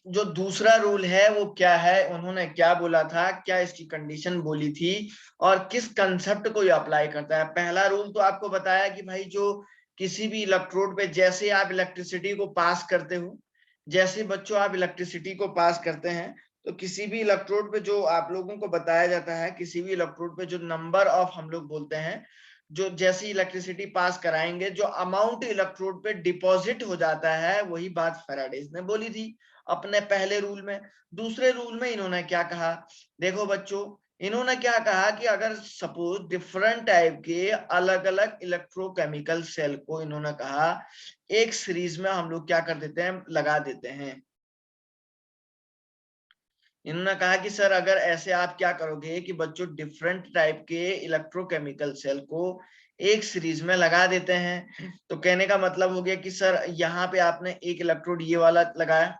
जो दूसरा रूल है वो क्या है, उन्होंने क्या बोला था, क्या इसकी कंडीशन बोली थी, और किस कंसेप्ट को ये अप्लाई करता है। पहला रूल तो आपको बताया कि भाई जो किसी भी इलेक्ट्रोड पे जैसे आप इलेक्ट्रिसिटी को पास करते हो, जैसे बच्चों आप इलेक्ट्रिसिटी को पास करते हैं, तो किसी भी इलेक्ट्रोड पे जो आप लोगों को बताया जाता है, किसी भी इलेक्ट्रोड पे जो नंबर ऑफ हम लोग बोलते हैं, जो जैसी इलेक्ट्रिसिटी पास कराएंगे जो अमाउंट इलेक्ट्रोड पे डिपॉजिट हो जाता है, वही बात फैराडेज ने बोली थी अपने पहले रूल में। दूसरे रूल में इन्होंने क्या कहा, देखो बच्चों, इन्होंने क्या कहा कि अगर सपोज डिफरेंट टाइप के अलग अलग इलेक्ट्रोकेमिकल सेल को इन्होंने कहा एक सीरीज में हम लोग क्या कर देते हैं, लगा देते हैं। इन्होंने कहा कि सर अगर ऐसे आप क्या करोगे कि बच्चों डिफरेंट टाइप के इलेक्ट्रोकेमिकल सेल को एक सीरीज में लगा देते हैं, तो कहने का मतलब हो गया कि सर यहाँ पे आपने एक इलेक्ट्रोड ये वाला लगाया,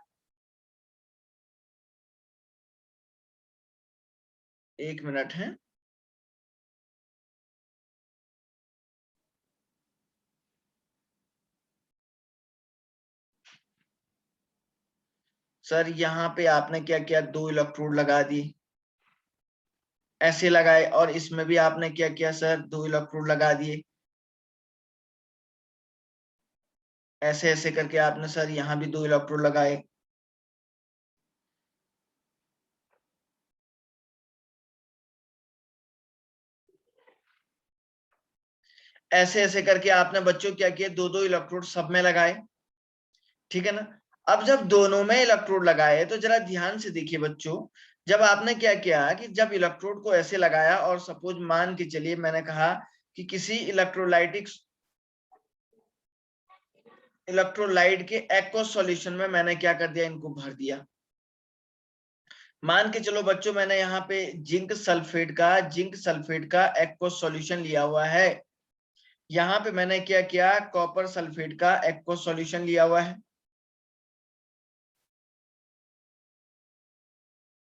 एक मिनट है, सर यहाँ पे आपने क्या किया, 2 इलेक्ट्रोड लगा दिए, ऐसे लगाए, और इसमें भी आपने क्या किया सर, 2 इलेक्ट्रोड लगा दिए, ऐसे ऐसे करके आपने सर यहाँ भी 2 इलेक्ट्रोड लगाए। ऐसे ऐसे करके आपने बच्चों क्या किया, दो दो इलेक्ट्रोड सब में लगाए, ठीक है ना। अब जब दोनों में इलेक्ट्रोड लगाए तो जरा ध्यान से देखिए बच्चों, जब आपने क्या किया कि जब इलेक्ट्रोड को ऐसे लगाया और सपोज मान के चलिए मैंने कहा कि किसी इलेक्ट्रोलाइट के एक्वस सॉल्यूशन में मैंने क्या कर दिया, इनको भर दिया। मान के चलो बच्चों मैंने यहाँ पे जिंक सल्फेट का एक्वस सॉल्यूशन लिया हुआ है, यहाँ पे मैंने क्या किया, कॉपर सल्फेट का एक्वस सॉल्यूशन लिया हुआ है,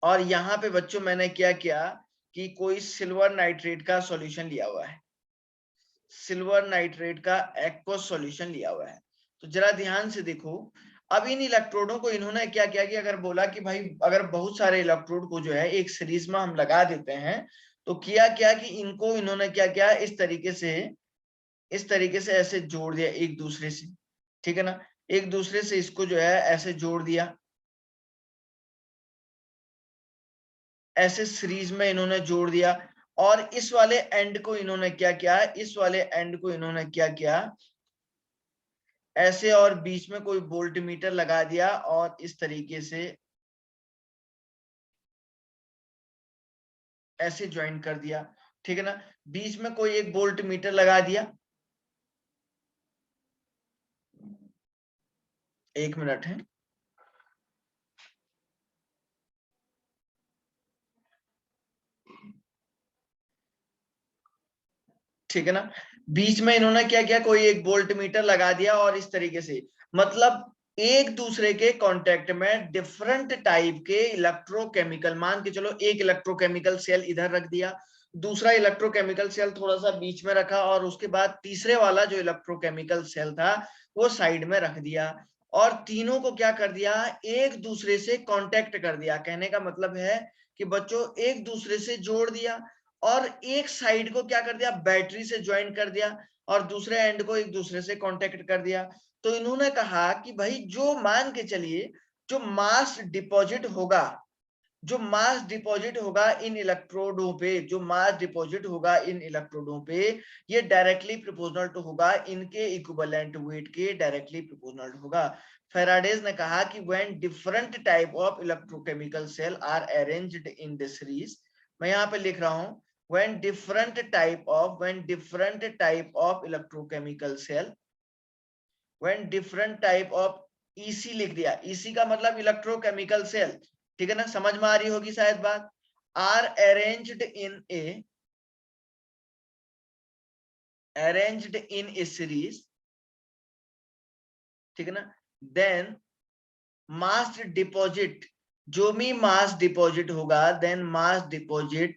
और यहाँ पे बच्चों मैंने क्या किया कि कोई सिल्वर नाइट्रेट का सॉल्यूशन लिया हुआ है, सिल्वर नाइट्रेट का एक्वस सॉल्यूशन लिया हुआ है। तो जरा ध्यान से देखो, अब इन इलेक्ट्रोडों को इन्होंने क्या किया कि अगर बोला कि भाई अगर बहुत सारे इलेक्ट्रोड को जो है एक सीरीज में हम लगा देते हैं, तो किया क्या कि इनको इन्होंने क्या किया, इस तरीके से ऐसे जोड़ दिया एक दूसरे से, ठीक है ना, एक दूसरे से इसको जो है ऐसे जोड़ दिया, ऐसे सीरीज में इन्होंने जोड़ दिया, और इस वाले एंड को इन्होंने क्या किया, इस वाले एंड को इन्होंने क्या किया, ऐसे, और बीच में कोई वोल्ट मीटर लगा दिया और इस तरीके से ऐसे ज्वाइन कर दिया, ठीक है ना, बीच में कोई एक वोल्ट मीटर लगा दिया। एक मिनट है, ठीक है ना, बीच में इन्होंने क्या किया, कोई एक वोल्ट मीटर लगा दिया, और इस तरीके से मतलब एक दूसरे के कांटेक्ट में डिफरेंट टाइप के इलेक्ट्रोकेमिकल, मान के चलो एक इलेक्ट्रोकेमिकल सेल इधर रख दिया, दूसरा इलेक्ट्रोकेमिकल सेल थोड़ा सा बीच में रखा, और उसके बाद तीसरे वाला जो इलेक्ट्रोकेमिकल सेल था वो साइड में रख दिया, और तीनों को क्या कर दिया, एक दूसरे से कांटेक्ट कर दिया। कहने का मतलब है कि बच्चों एक दूसरे से जोड़ दिया, और एक साइड को क्या कर दिया, बैटरी से ज्वाइन कर दिया, और दूसरे एंड को एक दूसरे से कांटेक्ट कर दिया। तो इन्होंने कहा कि भाई जो मान के चलिए जो मास डिपॉजिट होगा, जो मास डिपॉजिट होगा इन इलेक्ट्रोडों पे, जो मास डिपॉजिट होगा इन इलेक्ट्रोडों पे, ये डायरेक्टली प्रोपोर्शनल टू होगा इनके इक्विवेलेंट वेट के, डायरेक्टली प्रोपोर्शनल होगा। फेराडेज ने कहा कि when different type of electrochemical cell are arranged in this series, मैं यहाँ पे लिख रहा हूं when different type of electrochemical cell, when different type of EC लिख दिया, EC का मतलब इलेक्ट्रोकेमिकल सेल, ठीक है ना, समझ में आ रही होगी शायद बात, are arranged in a series, ठीक है ना, then mass deposit, जो भी मास डिपॉजिट होगा, then mass deposit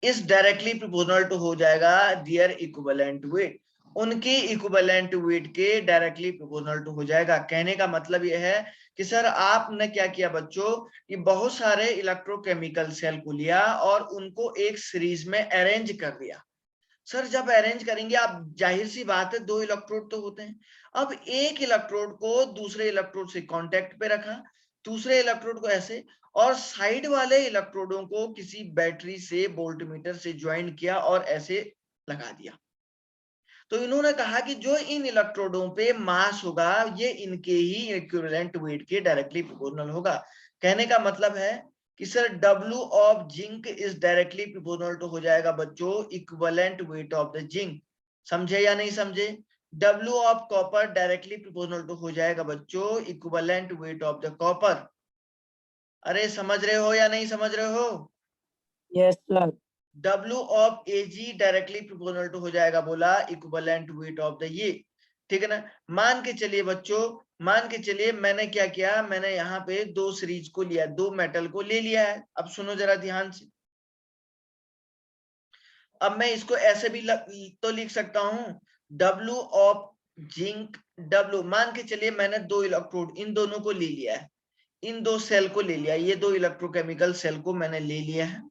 इस डायरेक्टली प्रोपोर्शनल टू हो जाएगा देयर इक्विवेलेंट वेट, उनके इक्विवेलेंट वेट के डायरेक्टली प्रोपोर्शनल टू हो जाएगा। कहने का मतलब यह है कि सर आपने क्या किया बच्चों कि बहुत सारे इलेक्ट्रोकेमिकल सेल को लिया और उनको एक सीरीज में अरेंज कर दिया। सर जब अरेंज करेंगे आप, जाहिर सी बात है दो इलेक्ट्रोड तो होते हैं, अब एक इलेक्ट्रोड को दूसरे इलेक्ट्रोड से कांटेक्ट पे रखा, दूसरे इलेक्ट्रोड को ऐसे, और साइड वाले इलेक्ट्रोडों को किसी बैटरी से वोल्टमीटर से ज्वाइन किया और ऐसे लगा दिया। तो इन्होंने कहा कि जो इन इलेक्ट्रोडों पे मास होगा ये इनके ही इक्विवेलेंट वेट के डायरेक्टली प्रोपोर्शनल होगा। कहने का मतलब है कि sir W of zinc is directly proportional to हो जाएगा बच्चों equivalent weight of the zinc. समझे या नहीं समझे? W of copper directly proportional to हो जाएगा बच्चों equivalent weight of the copper. अरे समझ रहे हो या नहीं समझ रहे हो? Yes, sir. W of Ag directly proportional to हो जाएगा बोला इक्विवेलेंट वेट ऑफ द ये, ठीक है ना। मान के चलिए बच्चों, मान के चलिए मैंने क्या किया, मैंने यहाँ पे दो सीरीज को लिया, दो मेटल को ले लिया है। अब सुनो जरा ध्यान से, अब मैं इसको ऐसे भी तो लिख सकता हूं W ऑफ जिंक, W मान के चलिए मैंने दो इलेक्ट्रोड इन दोनों को ले लिया है, इन दो सेल को ले लिया, ये दो इलेक्ट्रोकेमिकल सेल को मैंने ले लिया है,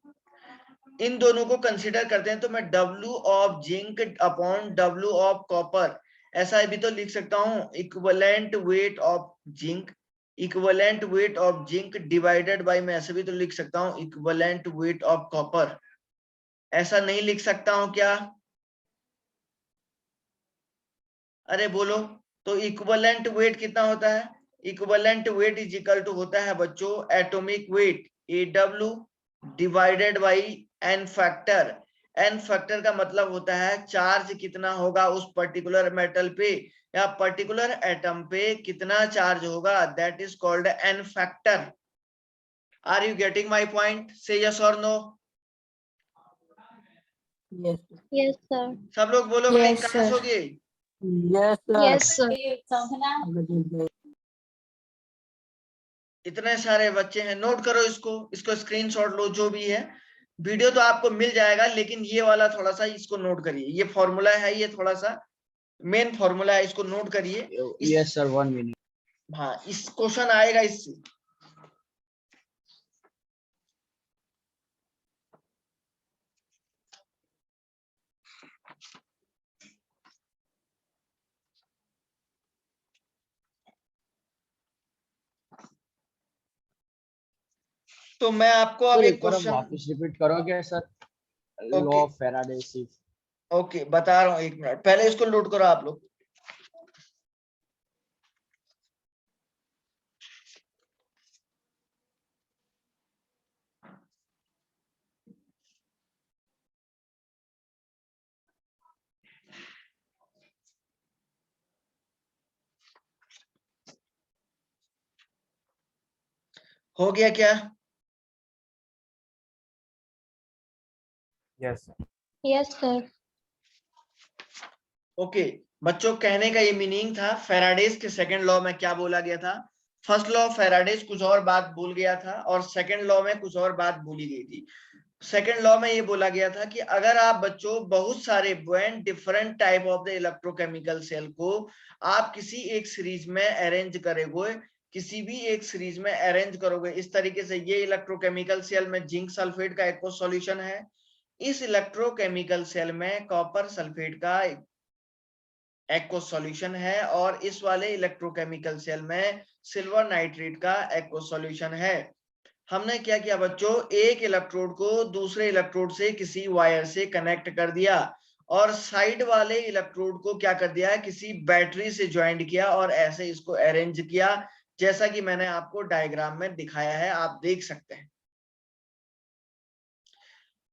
इन दोनों को कंसीडर करते हैं तो मैं W of zinc upon W of copper ऐसा भी तो लिख सकता हूं equivalent weight of zinc, equivalent weight of zinc divided by, मैं ऐसे भी तो लिख सकता हूं इक्विवेलेंट वेट ऑफ कॉपर। ऐसा नहीं लिख सकता हूं क्या? अरे बोलो, तो इक्विवेलेंट वेट कितना होता है? Equivalent weight is equal to होता है बच्चों atomic weight AW divided by n factor. N factor का मतलब होता है चार्ज कितना होगा उस पर्टिकुलर मेटल पे या पर्टिकुलर एटम पे कितना चार्ज होगा, that is called n factor. Are you getting my point? Say yes और नो? Yes. Yes, sir. सब लोग बोलो भाई, Yes, कहाँ sir. सो गए? Yes, sir. Yes, sir. इतने सारे बच्चे हैं, नोट करो इसको, इसको स्क्रीनशॉट लो जो भी है। वीडियो तो आपको मिल जाएगा, लेकिन ये वाला थोड़ा सा इसको नोट करिए। ये फॉर्मूला है, ये थोड़ा सा मेन फॉर्मूला है, इसको नोट करिए। Yes, sir. 1 minute. हाँ, इस क्वेश्चन आएगा इससे। तो मैं आपको अब सर एक एक बार आप क्वेश्चन, वापस रिपीट करोगे sir? Law okay of Faraday. Okay बता रहा हूँ, 1 मिनट पहले इसको नोट करो आप लोग। हो गया क्या? Yes. Yes, sir. ओके बच्चों, कहने का ये मीनिंग था, फैराडेज के सेकंड लॉ में क्या बोला गया था। फर्स्ट लॉ फैराडेज कुछ और बात बोल गया था और सेकंड लॉ में कुछ और बात बोली गई थी। सेकंड लॉ में ये बोला गया था कि अगर आप बच्चों बहुत सारे different type of the electrochemical cell को आप किसी एक सीरीज में अरेंज करोगे, किसी भी एक सीरीज में अरेंज करोगे इस तरीके से, ये इलेक्ट्रोकेमिकल सेल में जिंक सल्फेट का एक्वस सॉल्यूशन है, इस इलेक्ट्रोकेमिकल सेल में कॉपर सल्फेट का एक्वस सॉल्यूशन है, और इस वाले इलेक्ट्रोकेमिकल सेल में सिल्वर नाइट्रेट का एक्वस सॉल्यूशन है। हमने क्या किया बच्चों, एक इलेक्ट्रोड को दूसरे इलेक्ट्रोड से किसी वायर से कनेक्ट कर दिया और साइड वाले इलेक्ट्रोड को क्या कर दिया, किसी बैटरी से ज्वाइंट किया और ऐसे इसको अरेंज किया, जैसा कि मैंने आपको डायग्राम में दिखाया है, आप देख सकते हैं।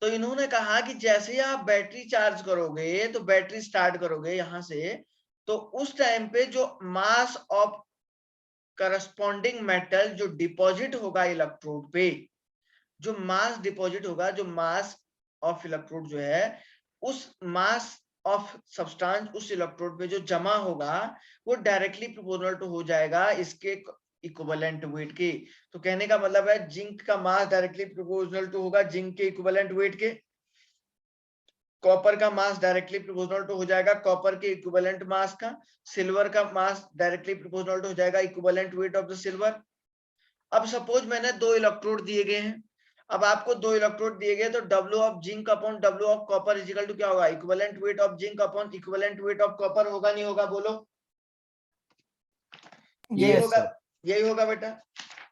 तो इन्होंने कहा कि जैसे ही आप बैटरी चार्ज करोगे, तो बैटरी स्टार्ट करोगे यहां से, तो उस टाइम पे जो मास ऑफ करस्पॉन्डिंग मेटल जो डिपॉजिट होगा इलेक्ट्रोड पे, जो मास डिपॉजिट होगा, जो मास ऑफ इलेक्ट्रोड जो है, उस मास ऑफ सब्सटेंस उस इलेक्ट्रोड पे जो जमा होगा वो डायरेक्टली प्रोपोर्शनल टू हो जाएगा इसके इक्विवेलेंट वेट के। तो कहने का मतलब है जिंक का मास डायरेक्टली प्रोपोर्शनल टू होगा जिंक के इक्विवेलेंट वेट के, कॉपर का मास डायरेक्टली प्रोपोर्शनल टू हो जाएगा कॉपर के इक्विवेलेंट मास का, सिल्वर का मास डायरेक्टली प्रोपोर्शनल टू हो जाएगा equivalent weight of the silver. अब सपोज मैंने 2 इलेक्ट्रोड दिए गए हैं, अब आपको 2 इलेक्ट्रोड दिए गए, तो W of zinc upon W of copper is equal to क्या होगा, equivalent weight of zinc upon equivalent weight of copper, होगा नहीं होगा बोलो? यही Yes, होगा, sir. यही होगा बेटा।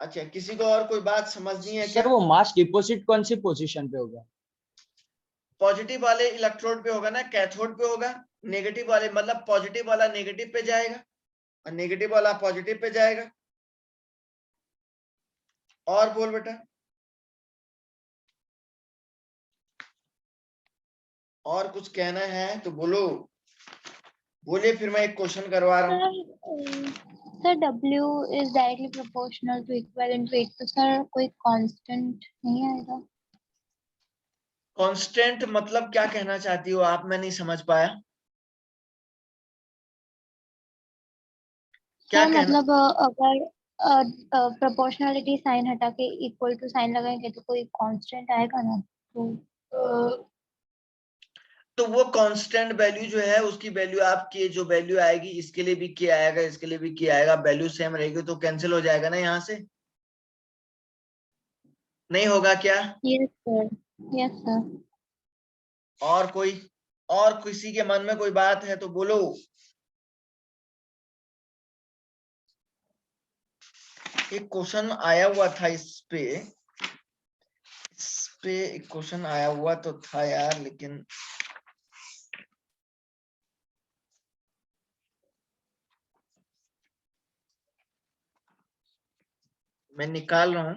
अच्छा, किसी को और कोई बात समझनी है क्या? सर वो मास डिपॉजिट कौन सी पोजीशन पे होगा? पॉजिटिव वाले इलेक्ट्रोड पे होगा ना, कैथोड पे होगा। नेगेटिव वाले मतलब पॉजिटिव वाला नेगेटिव पे जाएगा और नेगेटिव वाला पॉजिटिव पे जाएगा। और बोल बेटा, और कुछ कहना है तो बोलो, बोलिए, फिर मैं एक क्वेश्चन करवा रहा हूँ। Sir, W is directly proportional to equivalent weight. तो सर कोई कांस्टेंट नहीं आएगा? कांस्टेंट मतलब क्या कहना चाहती हो आप, मैं नहीं समझ पाया। क्या सर कहना, मतलब अगर प्रोपोर्शनलिटी साइन हटा के इक्वल टू साइन लगाएंगे तो कोई कांस्टेंट आएगा ना? तो वो कांस्टेंट वैल्यू जो है उसकी वैल्यू आपकी जो वैल्यू आएगी, इसके लिए भी क्या आएगा, इसके लिए भी क्या आएगा, वैल्यू सेम रहेगी तो कैंसिल हो जाएगा ना यहाँ से, नहीं होगा क्या? Yes sir, yes sir. और कोई, और किसी के मन में कोई बात है तो बोलो। एक क्वेश्चन आया हुआ था इस पे एक क्वेश्चन आया हुआ तो था यार, लेकिन मैं निकाल रहा हूं,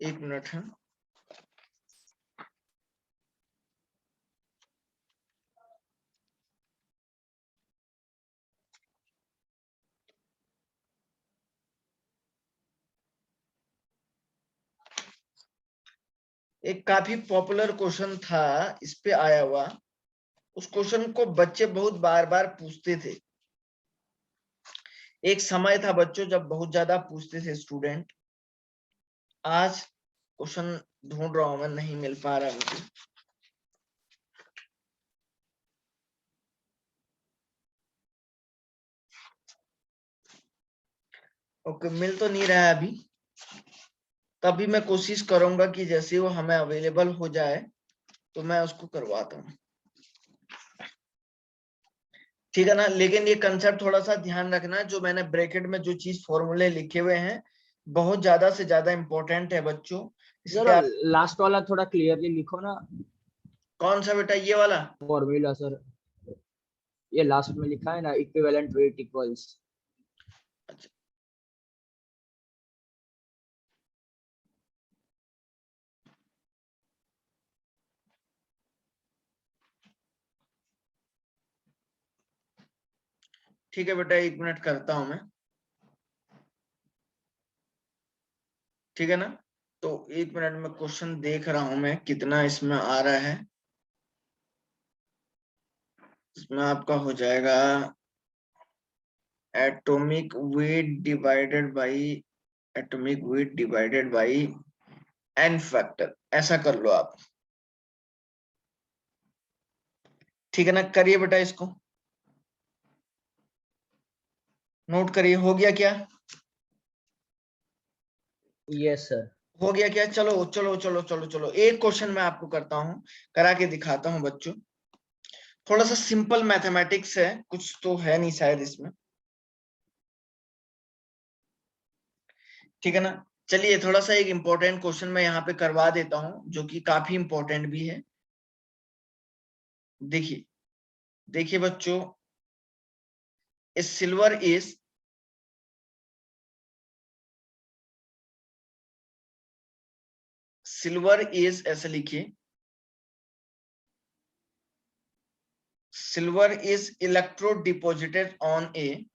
1 मिनट है। एक काफी पॉपुलर क्वेश्चन था इस पे आया हुआ, उस क्वेश्चन को बच्चे बहुत बार बार पूछते थे। एक समय था बच्चों जब बहुत ज्यादा पूछते थे स्टूडेंट। आज क्वेश्चन ढूंढ रहा हूं मैं, नहीं मिल पा रहा मुझे। ओके, मिल तो नहीं रहा है अभी, तभी मैं कोशिश करूंगा कि जैसे वो हमें अवेलेबल हो जाए तो मैं उसको करवाता हूँ, ठीक है ना। लेकिन ये कंसेप्ट थोड़ा सा ध्यान रखना, जो मैंने ब्रैकेट में जो चीज फॉर्मूले लिखे हुए हैं बहुत ज्यादा से ज्यादा इंपॉर्टेंट है बच्चों, इसलिए जरा आप। लास्ट वाला थोड़ा क्लियरली लिखो ना। कौन सा बेटा, ये वाला? फॉर्मूला सर, ये लास्ट में लिखा है ना, इक्विवेलेंट वेट इक्वल्स। अच्छा, ठीक है बेटा, 1 मिनट करता हूं मैं, ठीक है ना। तो 1 मिनट में क्वेश्चन देख रहा हूं मैं कितना इसमें आ रहा है। इसमें आपका हो जाएगा atomic weight divided by n factor, ऐसा कर लो आप, ठीक है ना। करिए बेटा, इसको नोट करिए। हो गया क्या? Yes sir. हो गया क्या? चलो चलो चलो चलो चलो, एक क्वेश्चन मैं आपको करता हूं, करा के दिखाता हूं बच्चों। थोड़ा सा सिंपल मैथमेटिक्स है, कुछ तो है नहीं शायद इसमें, ठीक है ना। चलिए थोड़ा सा एक इंपॉर्टेंट क्वेश्चन मैं यहाँ पे करवा देता हूं, जो कि काफी इंपॉर्टेंट भी है। देखिए देखिए बच्चों, सिल्वर इज ऐसे लिखिए, silver is electrode deposited on a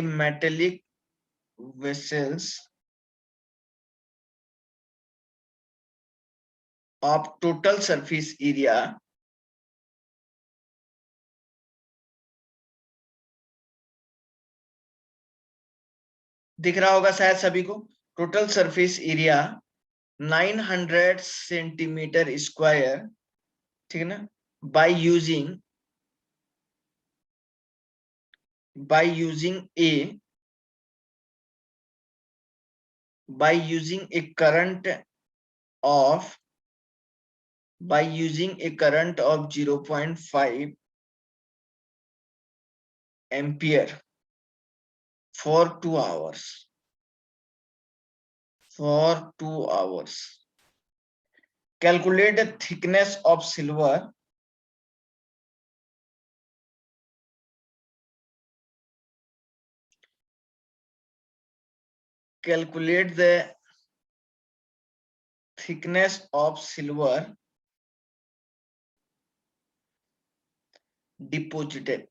metallic vessels of total surface area दिख रहा होगा शायद सभी को। Total surface area 900 centimetre square, ठीक है ना, by using a current of 0.5 ampere for 2 hours. Calculate the thickness of silver deposited,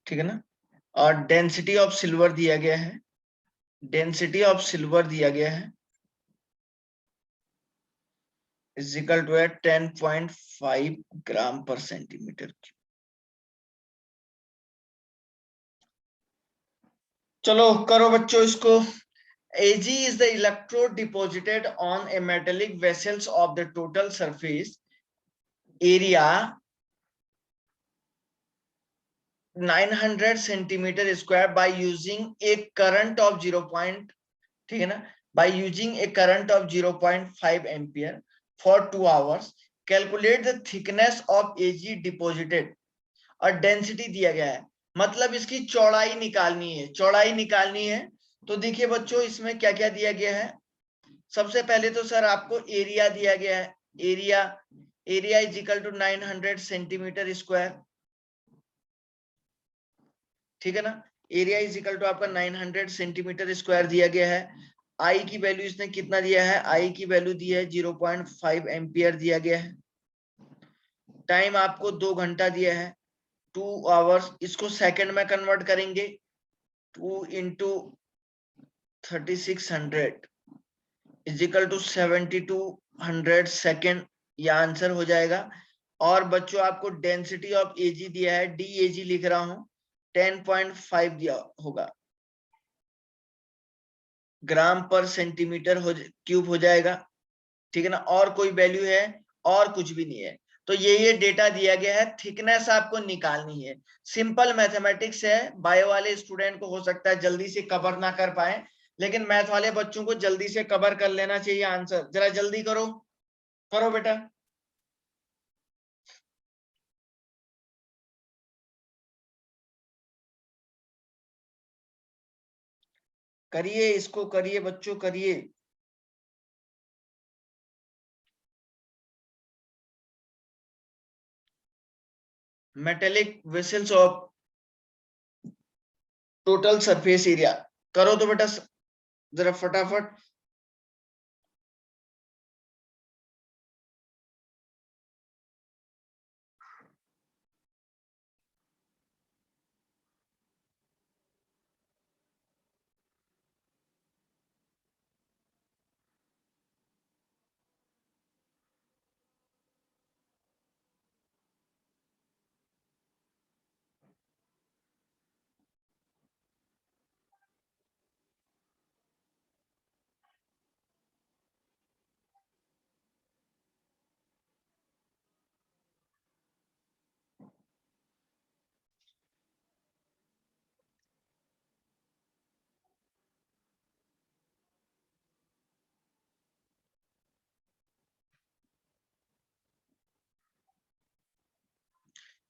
ठीक है ना। और डेंसिटी ऑफ सिल्वर दिया गया है, इज इक्वल टू 10.5 ग्राम पर सेंटीमीटर। चलो करो बच्चों इसको। Ag is the electrode deposited on a metallic vessels of the total surface area 900 centimeter square by using a current of 0. ठीक है ना, by using a current of 0.5 ampere for 2 hours. Calculate the thickness of AG deposited और density दिया गया है, मतलब इसकी चौड़ाई निकालनी है, चौड़ाई निकालनी है। तो देखिए बच्चों इसमें क्या क्या दिया गया है। सबसे पहले तो सर आपको एरिया दिया गया है, area is equal to 900 centimetre square, ठीक है ना। एरिया इज इक्वल टू आपका 900 सेंटीमीटर स्क्वायर दिया गया है। आई की वैल्यू इसने कितना दिया है, आई की वैल्यू दी है 0.5 एम्पियर दिया गया है। टाइम आपको 2 घंटा दिया है, 2 आवर्स। इसको सेकंड में कन्वर्ट करेंगे, 2 into 3600 is equal to 7200 second, यह आंसर हो जाएगा। और बच्चों आपको डेंसिटी ऑफ एजी दिया है, डी एजी लिख रहा हूं, 10.5 दिया होगा, ग्राम पर सेंटीमीटर क्यूब हो जाएगा, ठीक है ना। और कोई वैल्यू है और कुछ भी नहीं है। तो ये डेटा दिया गया है, थिकनेस आपको निकालनी है। सिंपल मैथमेटिक्स है, बायो वाले स्टूडेंट को हो सकता है जल्दी से कवर ना कर पाए, लेकिन मैथ वाले बच्चों को जल्दी से कवर कर लेना चाहिए आंसर। जरा जल्दी करो, करो बेटा। करिए, इसको करिए बच्चों, करिए। Metallic vessels of total surface area, करो तो बेटा जरा फटाफट।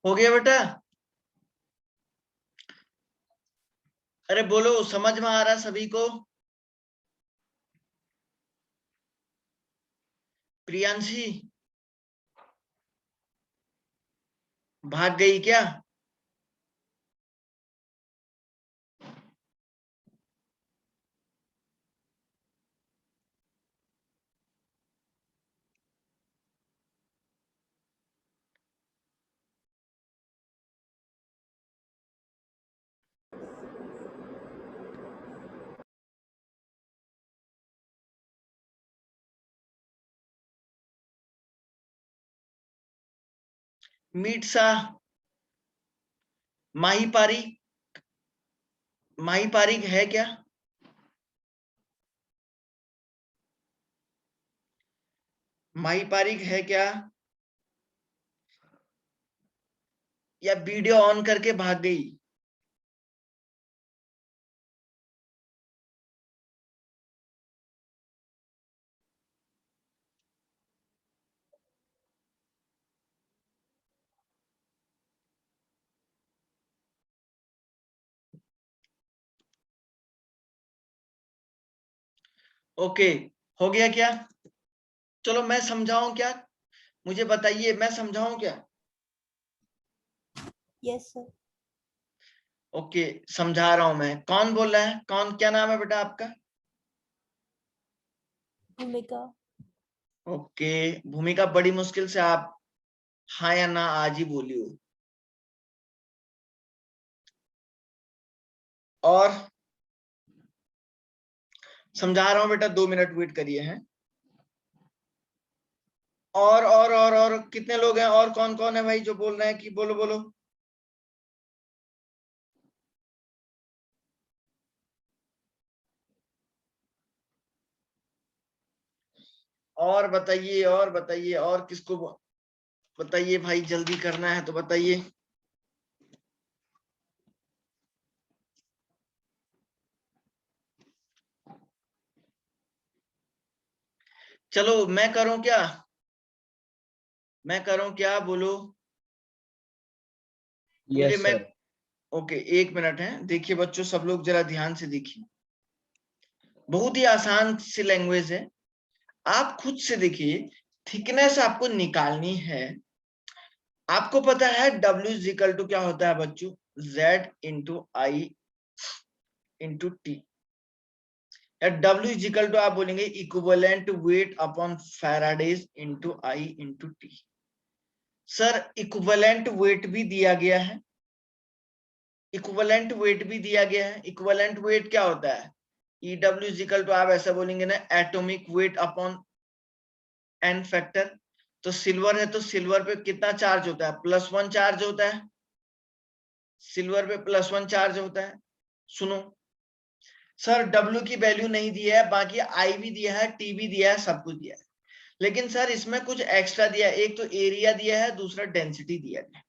हो गया बेटा? अरे बोलो, समझ में आ रहा सभी को? प्रियांशी भाग गई क्या? मीट शाह, माही पारीक, माही पारीक है क्या? माही पारीक है क्या, या वीडियो ऑन करके भाग गई? ओके, हो गया क्या? चलो मैं समझाऊं क्या, मुझे बताइए, मैं समझाऊं क्या? Yes sir. ओके, समझा रहा हूं मैं। कौन बोल रहा है, कौन, क्या नाम है बेटा आपका? भूमिका। ओके, भूमिका, बड़ी मुश्किल से आप हाँ या ना आज ही बोली हो। और समझा रहा हूं बेटा, 2 मिनट वेट करिए हैं। और कितने लोग हैं, और कौन कौन है भाई जो बोल रहे हैं कि बोलो बोलो? और बताइए, और बताइए, और किसको बताइए भाई, जल्दी करना है तो बताइए। चलो मैं करूं क्या? मैं करूं क्या, बोलो मुझे। यस मैं सर। ओके, एक मिनट है, देखिए बच्चों सब लोग जरा ध्यान से देखिए, बहुत ही आसान सी लैंग्वेज है, आप खुद से देखिए। थिकनेस आपको निकालनी है, आपको पता है W इज इक्वल टू क्या होता है बच्चों, Z into I into T, या W इज इक्वल टू आप बोलेंगे equivalent weight upon Faradays into I into T. Sir equivalent weight भी दिया गया है, इक्विवेलेंट वेट भी दिया गया है। इक्विवेलेंट वेट क्या होता है, EW इज इक्वल टू आप ऐसा बोलेंगे ना, atomic weight upon n factor. तो सिल्वर है तो सिल्वर पे कितना चार्ज होता है, +1 चार्ज होता है, सिल्वर पे +1 चार्ज होता है। सुनो सर, W की वैल्यू नहीं दी है, बाकी I भी दिया है, T भी दिया है, सब कुछ दिया है, लेकिन सर इसमें कुछ एक्स्ट्रा दिया है, एक तो एरिया दिया है, दूसरा डेंसिटी दिया है।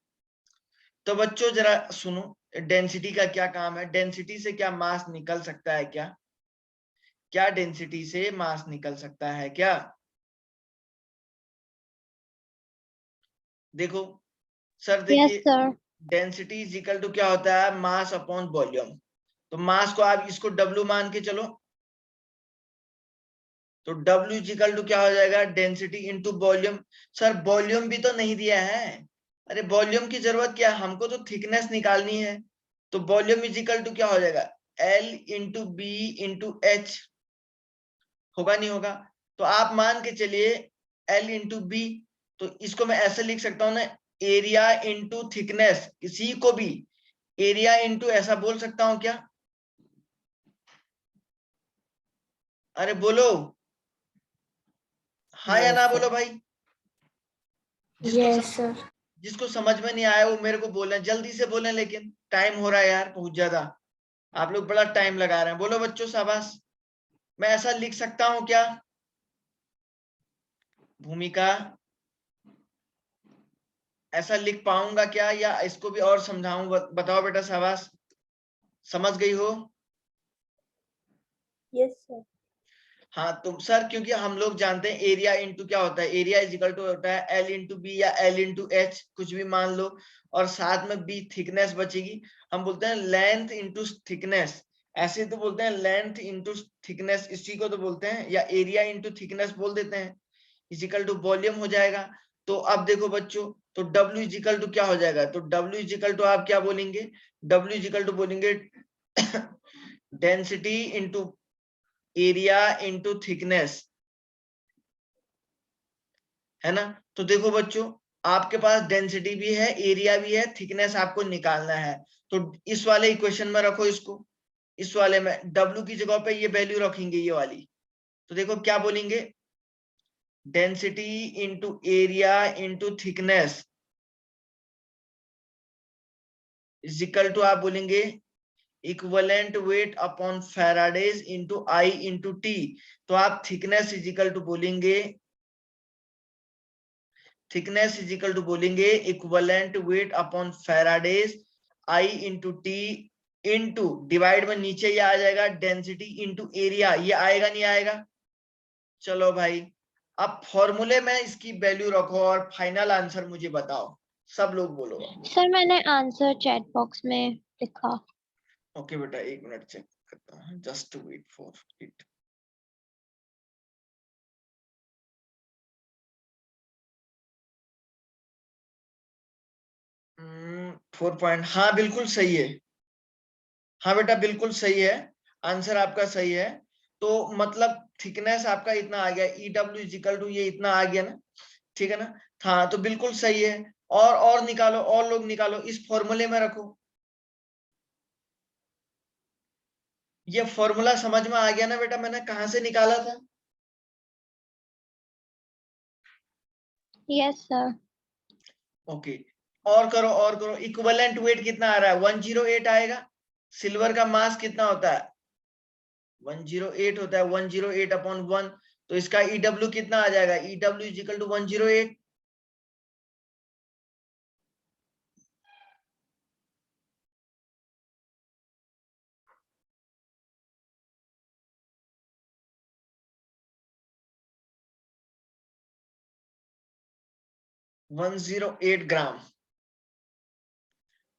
तो बच्चों जरा सुनो, डेंसिटी का क्या काम है, डेंसिटी से क्या मास निकल सकता है क्या, क्या डेंसिटी से मास निकल सकता है क्या, देखो सर यस देखिए, sir. Density is equal to क्या होता है, मास अपॉन वॉल्यूम। तो मास को आप इसको W मान के चलो, तो W इज इक्वल टू क्या हो जाएगा, density into volume. Sir volume भी तो नहीं दिया है, अरे वॉल्यूम की जरूरत क्या, हमको तो थिकनेस निकालनी है। तो वॉल्यूम इज इक्वल टू क्या हो जाएगा, L into B into H, होगा नहीं होगा। तो आप मान के चलिए L इंटू बी, तो इसको मैं ऐसे लिख सकता हूं ना, एरिया इंटू थिकनेस, किसी को भी एरिया इंटू ऐसा बोल सकता हूं क्या, अरे बोलो, हाँ या ना यस बोलो सर। भाई। Yes sir. जिसको समझ में नहीं आया वो मेरे को बोले, जल्दी से बोले, लेकिन टाइम हो रहा है यार बहुत ज्यादा, आप लोग बड़ा टाइम लगा रहे हैं। बोलो बच्चों शाबाश, मैं ऐसा लिख सकता हूं क्या, भूमिका ऐसा लिख पाऊंगा क्या, या इसको भी और समझाऊं, बताओ बेटा शाबाश, समझ गई हो। Yes sir. हाँ तो सर क्योंकि हम लोग जानते हैं एरिया इंटू क्या होता है, एरिया इज इक्वल टू होता है L इंटू बी या L इंटू एच, कुछ भी मान लो, और साथ में बी थिकनेस बचेगी। हम बोलते हैं लेंथ इंटू थिकनेस, ऐसे तो बोलते हैं लेंथ इंटू थिकनेस, इसी को तो बोलते हैं, या एरिया इंटू थिकनेस बोल देते हैं, इज इक्वल टू वॉल्यूम हो जाएगा। तो अब देखो बच्चों, तो W इज इक्वल टू क्या हो जाएगा, तो W इज इक्वल टू आप क्या बोलेंगे, W इज इक्वल टू बोलेंगे density into area into thickness, है ना। तो देखो बच्चों, आपके पास डेंसिटी भी है, एरिया भी है, थिकनेस आपको निकालना है। तो इस वाले इक्वेशन में रखो इसको, इस वाले में W की जगह पे ये वैल्यू रखेंगे, ये वाली। तो देखो क्या बोलेंगे, density into area into thickness is equal to आप बोलेंगे equivalent weight upon Faradays into I into T. तो आप थिकनेस इज इक्वल टू बोलेंगे, थिकनेस इज इक्वल टू बोलेंगे equivalent weight upon Faradays I into T into divide में नीचे ये आ जाएगा डेंसिटी इंटू एरिया, ये आएगा नहीं आएगा। चलो भाई, अब फॉर्मूले में इसकी वैल्यू रखो और फाइनल आंसर मुझे बताओ, सब लोग बोलो। सर मैंने आंसर चैट बॉक्स में लिखा। ओके बेटा, एक मिनट चेक करता हूँ, just wait for it. Four point, हाँ बिल्कुल सही है, हाँ बेटा बिल्कुल सही है, आंसर आपका सही है। तो मतलब थिकनेस आपका इतना आ गया, EW इजिकल टू ये इतना आ गया ना, ठीक है ना। हाँ तो बिल्कुल सही है, और निकालो, और लोग निकालो, इस फॉर्मूले में रखो। ये फॉर्मूला समझ में आ गया ना बेटा, मैंने कहां से निकाला था। Yes sir. ओके, और करो, और करो, इक्विवेलेंट वेट कितना आ रहा है, 108 आएगा। सिल्वर का मास कितना होता है, 108 होता है, 108 अपॉन 1। तो इसका EW कितना आ जाएगा, EW इजिकल टू 108। 108 ग्राम।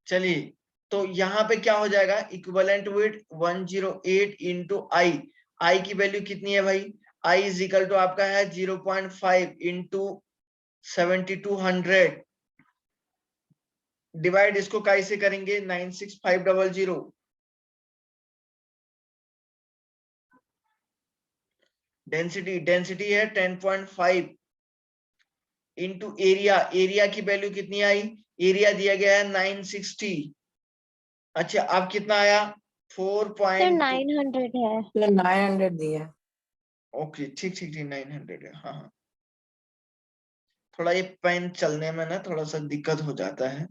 चलिए, तो यहाँ पे क्या हो जाएगा, इक्विवेलेंट वेट 108 इंटू आई। आई की वैल्यू कितनी है भाई, आई इज इक्वल टू आपका है 0.5 इंटू 7200, डिवाइड इसको काई से करेंगे 96500। डेंसिटी है 10.5 इंटू एरिया, एरिया की वैल्यू कितनी आई, एरिया दिया गया है 960। अच्छा अब कितना आया, 4.2। 900 है। सर 900 दिया। ओके ठीक ठीक ठीक 900 है। हाँ हाँ, थोड़ा ये पेन चलने में ना थोड़ा सा दिक्कत हो जाता है।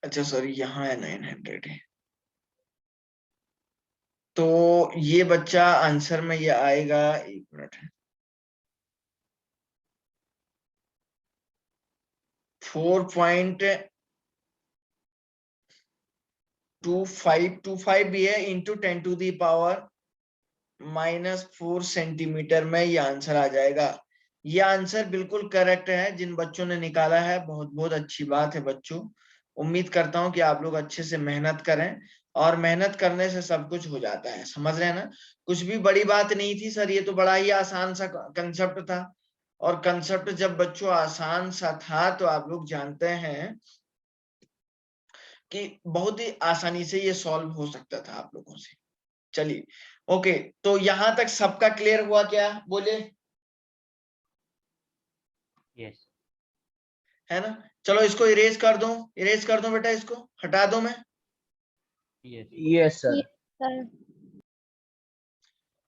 अच्छा सॉरी, यहाँ है 900 है। तो ये बच्चा आंसर में ये आएगा, एक मिनट है, 4.2525 भी है इंटू 10⁻⁻⁴ सेंटीमीटर में ये आंसर आ जाएगा। ये आंसर बिल्कुल करेक्ट है, जिन बच्चों ने निकाला है बहुत बहुत अच्छी बात है बच्चों। उम्मीद करता हूं कि आप लोग अच्छे से मेहनत करें, और मेहनत करने से सब कुछ हो जाता है, समझ रहे हैं ना। कुछ भी बड़ी बात नहीं थी सर, ये तो बड़ा ही आसान सा कंसेप्ट था, और कंसेप्ट जब बच्चों आसान सा था तो आप लोग जानते हैं कि बहुत ही आसानी से ये सॉल्व हो सकता था आप लोगों से। चलिए ओके, तो यहां तक सबका क्लियर हुआ क्या, बोले यस है ना। चलो इसको इरेज कर दो, इरेज कर दो बेटा, इसको हटा दो मैं। Yes sir. Sir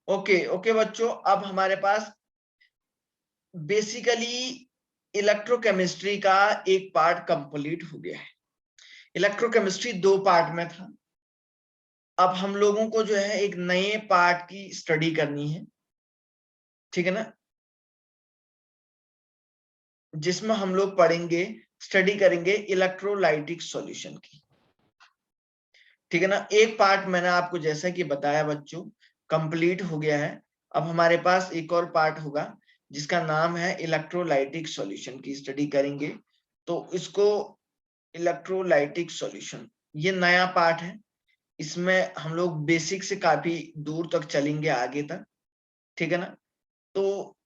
okay okay बच्चों, अब हमारे पास बेसिकली इलेक्ट्रोकेमिस्ट्री का एक पार्ट कंप्लीट हो गया है। इलेक्ट्रोकेमिस्ट्री 2 पार्ट में था, अब हम लोगों को जो है एक नए पार्ट की स्टडी करनी है, ठीक है ना, जिसमें हम लोग पढ़ेंगे, स्टडी करेंगे इलेक्ट्रोलाइटिक सॉल्यूशन की, ठीक है ना। एक पार्ट मैंने आपको जैसा कि बताया बच्चों कंप्लीट हो गया है, अब हमारे पास एक और पार्ट होगा जिसका नाम है इलेक्ट्रोलाइटिक सॉल्यूशन की स्टडी करेंगे। तो इसको इलेक्ट्रोलाइटिक सॉल्यूशन ये नया पार्ट है, इसमें हम लोग बेसिक से काफी दूर तक चलेंगे आगे तक, ठीक है ना। तो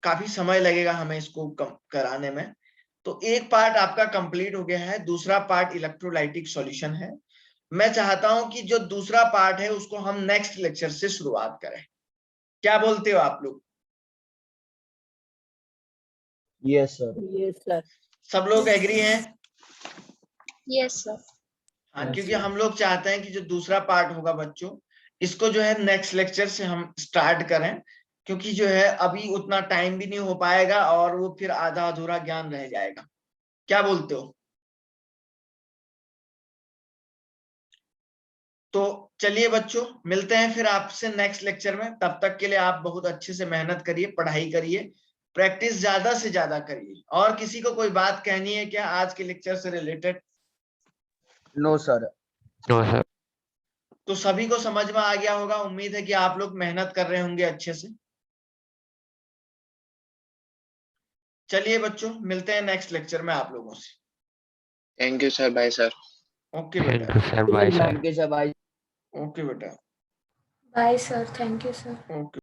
काफी समय लगेगा हमें इसको कराने में। तो एक पार्ट आपका कंप्लीट हो गया है, दूसरा पार्ट इलेक्ट्रोलाइटिक सॉल्यूशन है। मैं चाहता हूं कि जो दूसरा पार्ट है उसको हम नेक्स्ट लेक्चर से शुरुआत करें, क्या बोलते हो आप लोग। Yes sir. Yes sir. सब लोग एग्री हैं। Yes sir. हाँ, Yes, क्योंकि sir. हम लोग चाहते हैं कि जो दूसरा पार्ट होगा बच्चों, इसको जो है नेक्स्ट लेक्चर से हम स्टार्ट करें, क्योंकि जो है अभी उतना टाइम भी नहीं हो पाएगा और वो फिर आधा अधूरा ज्ञान रह जाएगा, क्या बोलते हो। तो चलिए बच्चों, मिलते हैं फिर आपसे नेक्स्ट लेक्चर में, तब तक के लिए आप बहुत अच्छे से मेहनत करिए, पढ़ाई करिए, प्रैक्टिस ज्यादा से ज्यादा करिए। और किसी को कोई बात कहनी है क्या आज के लेक्चर से रिलेटेड। No sir. तो सभी को समझ में आ गया होगा, उम्मीद है कि आप लोग मेहनत कर रहे होंगे अच्छे से। चलिए बच्चों, मिलते हैं नेक्स्ट लेक्चर में आप लोगों से। Thank you sir, bye sir. Okay बेटा, thank you sir, bye. Okay बेटा, bye sir, thank you sir. Okay.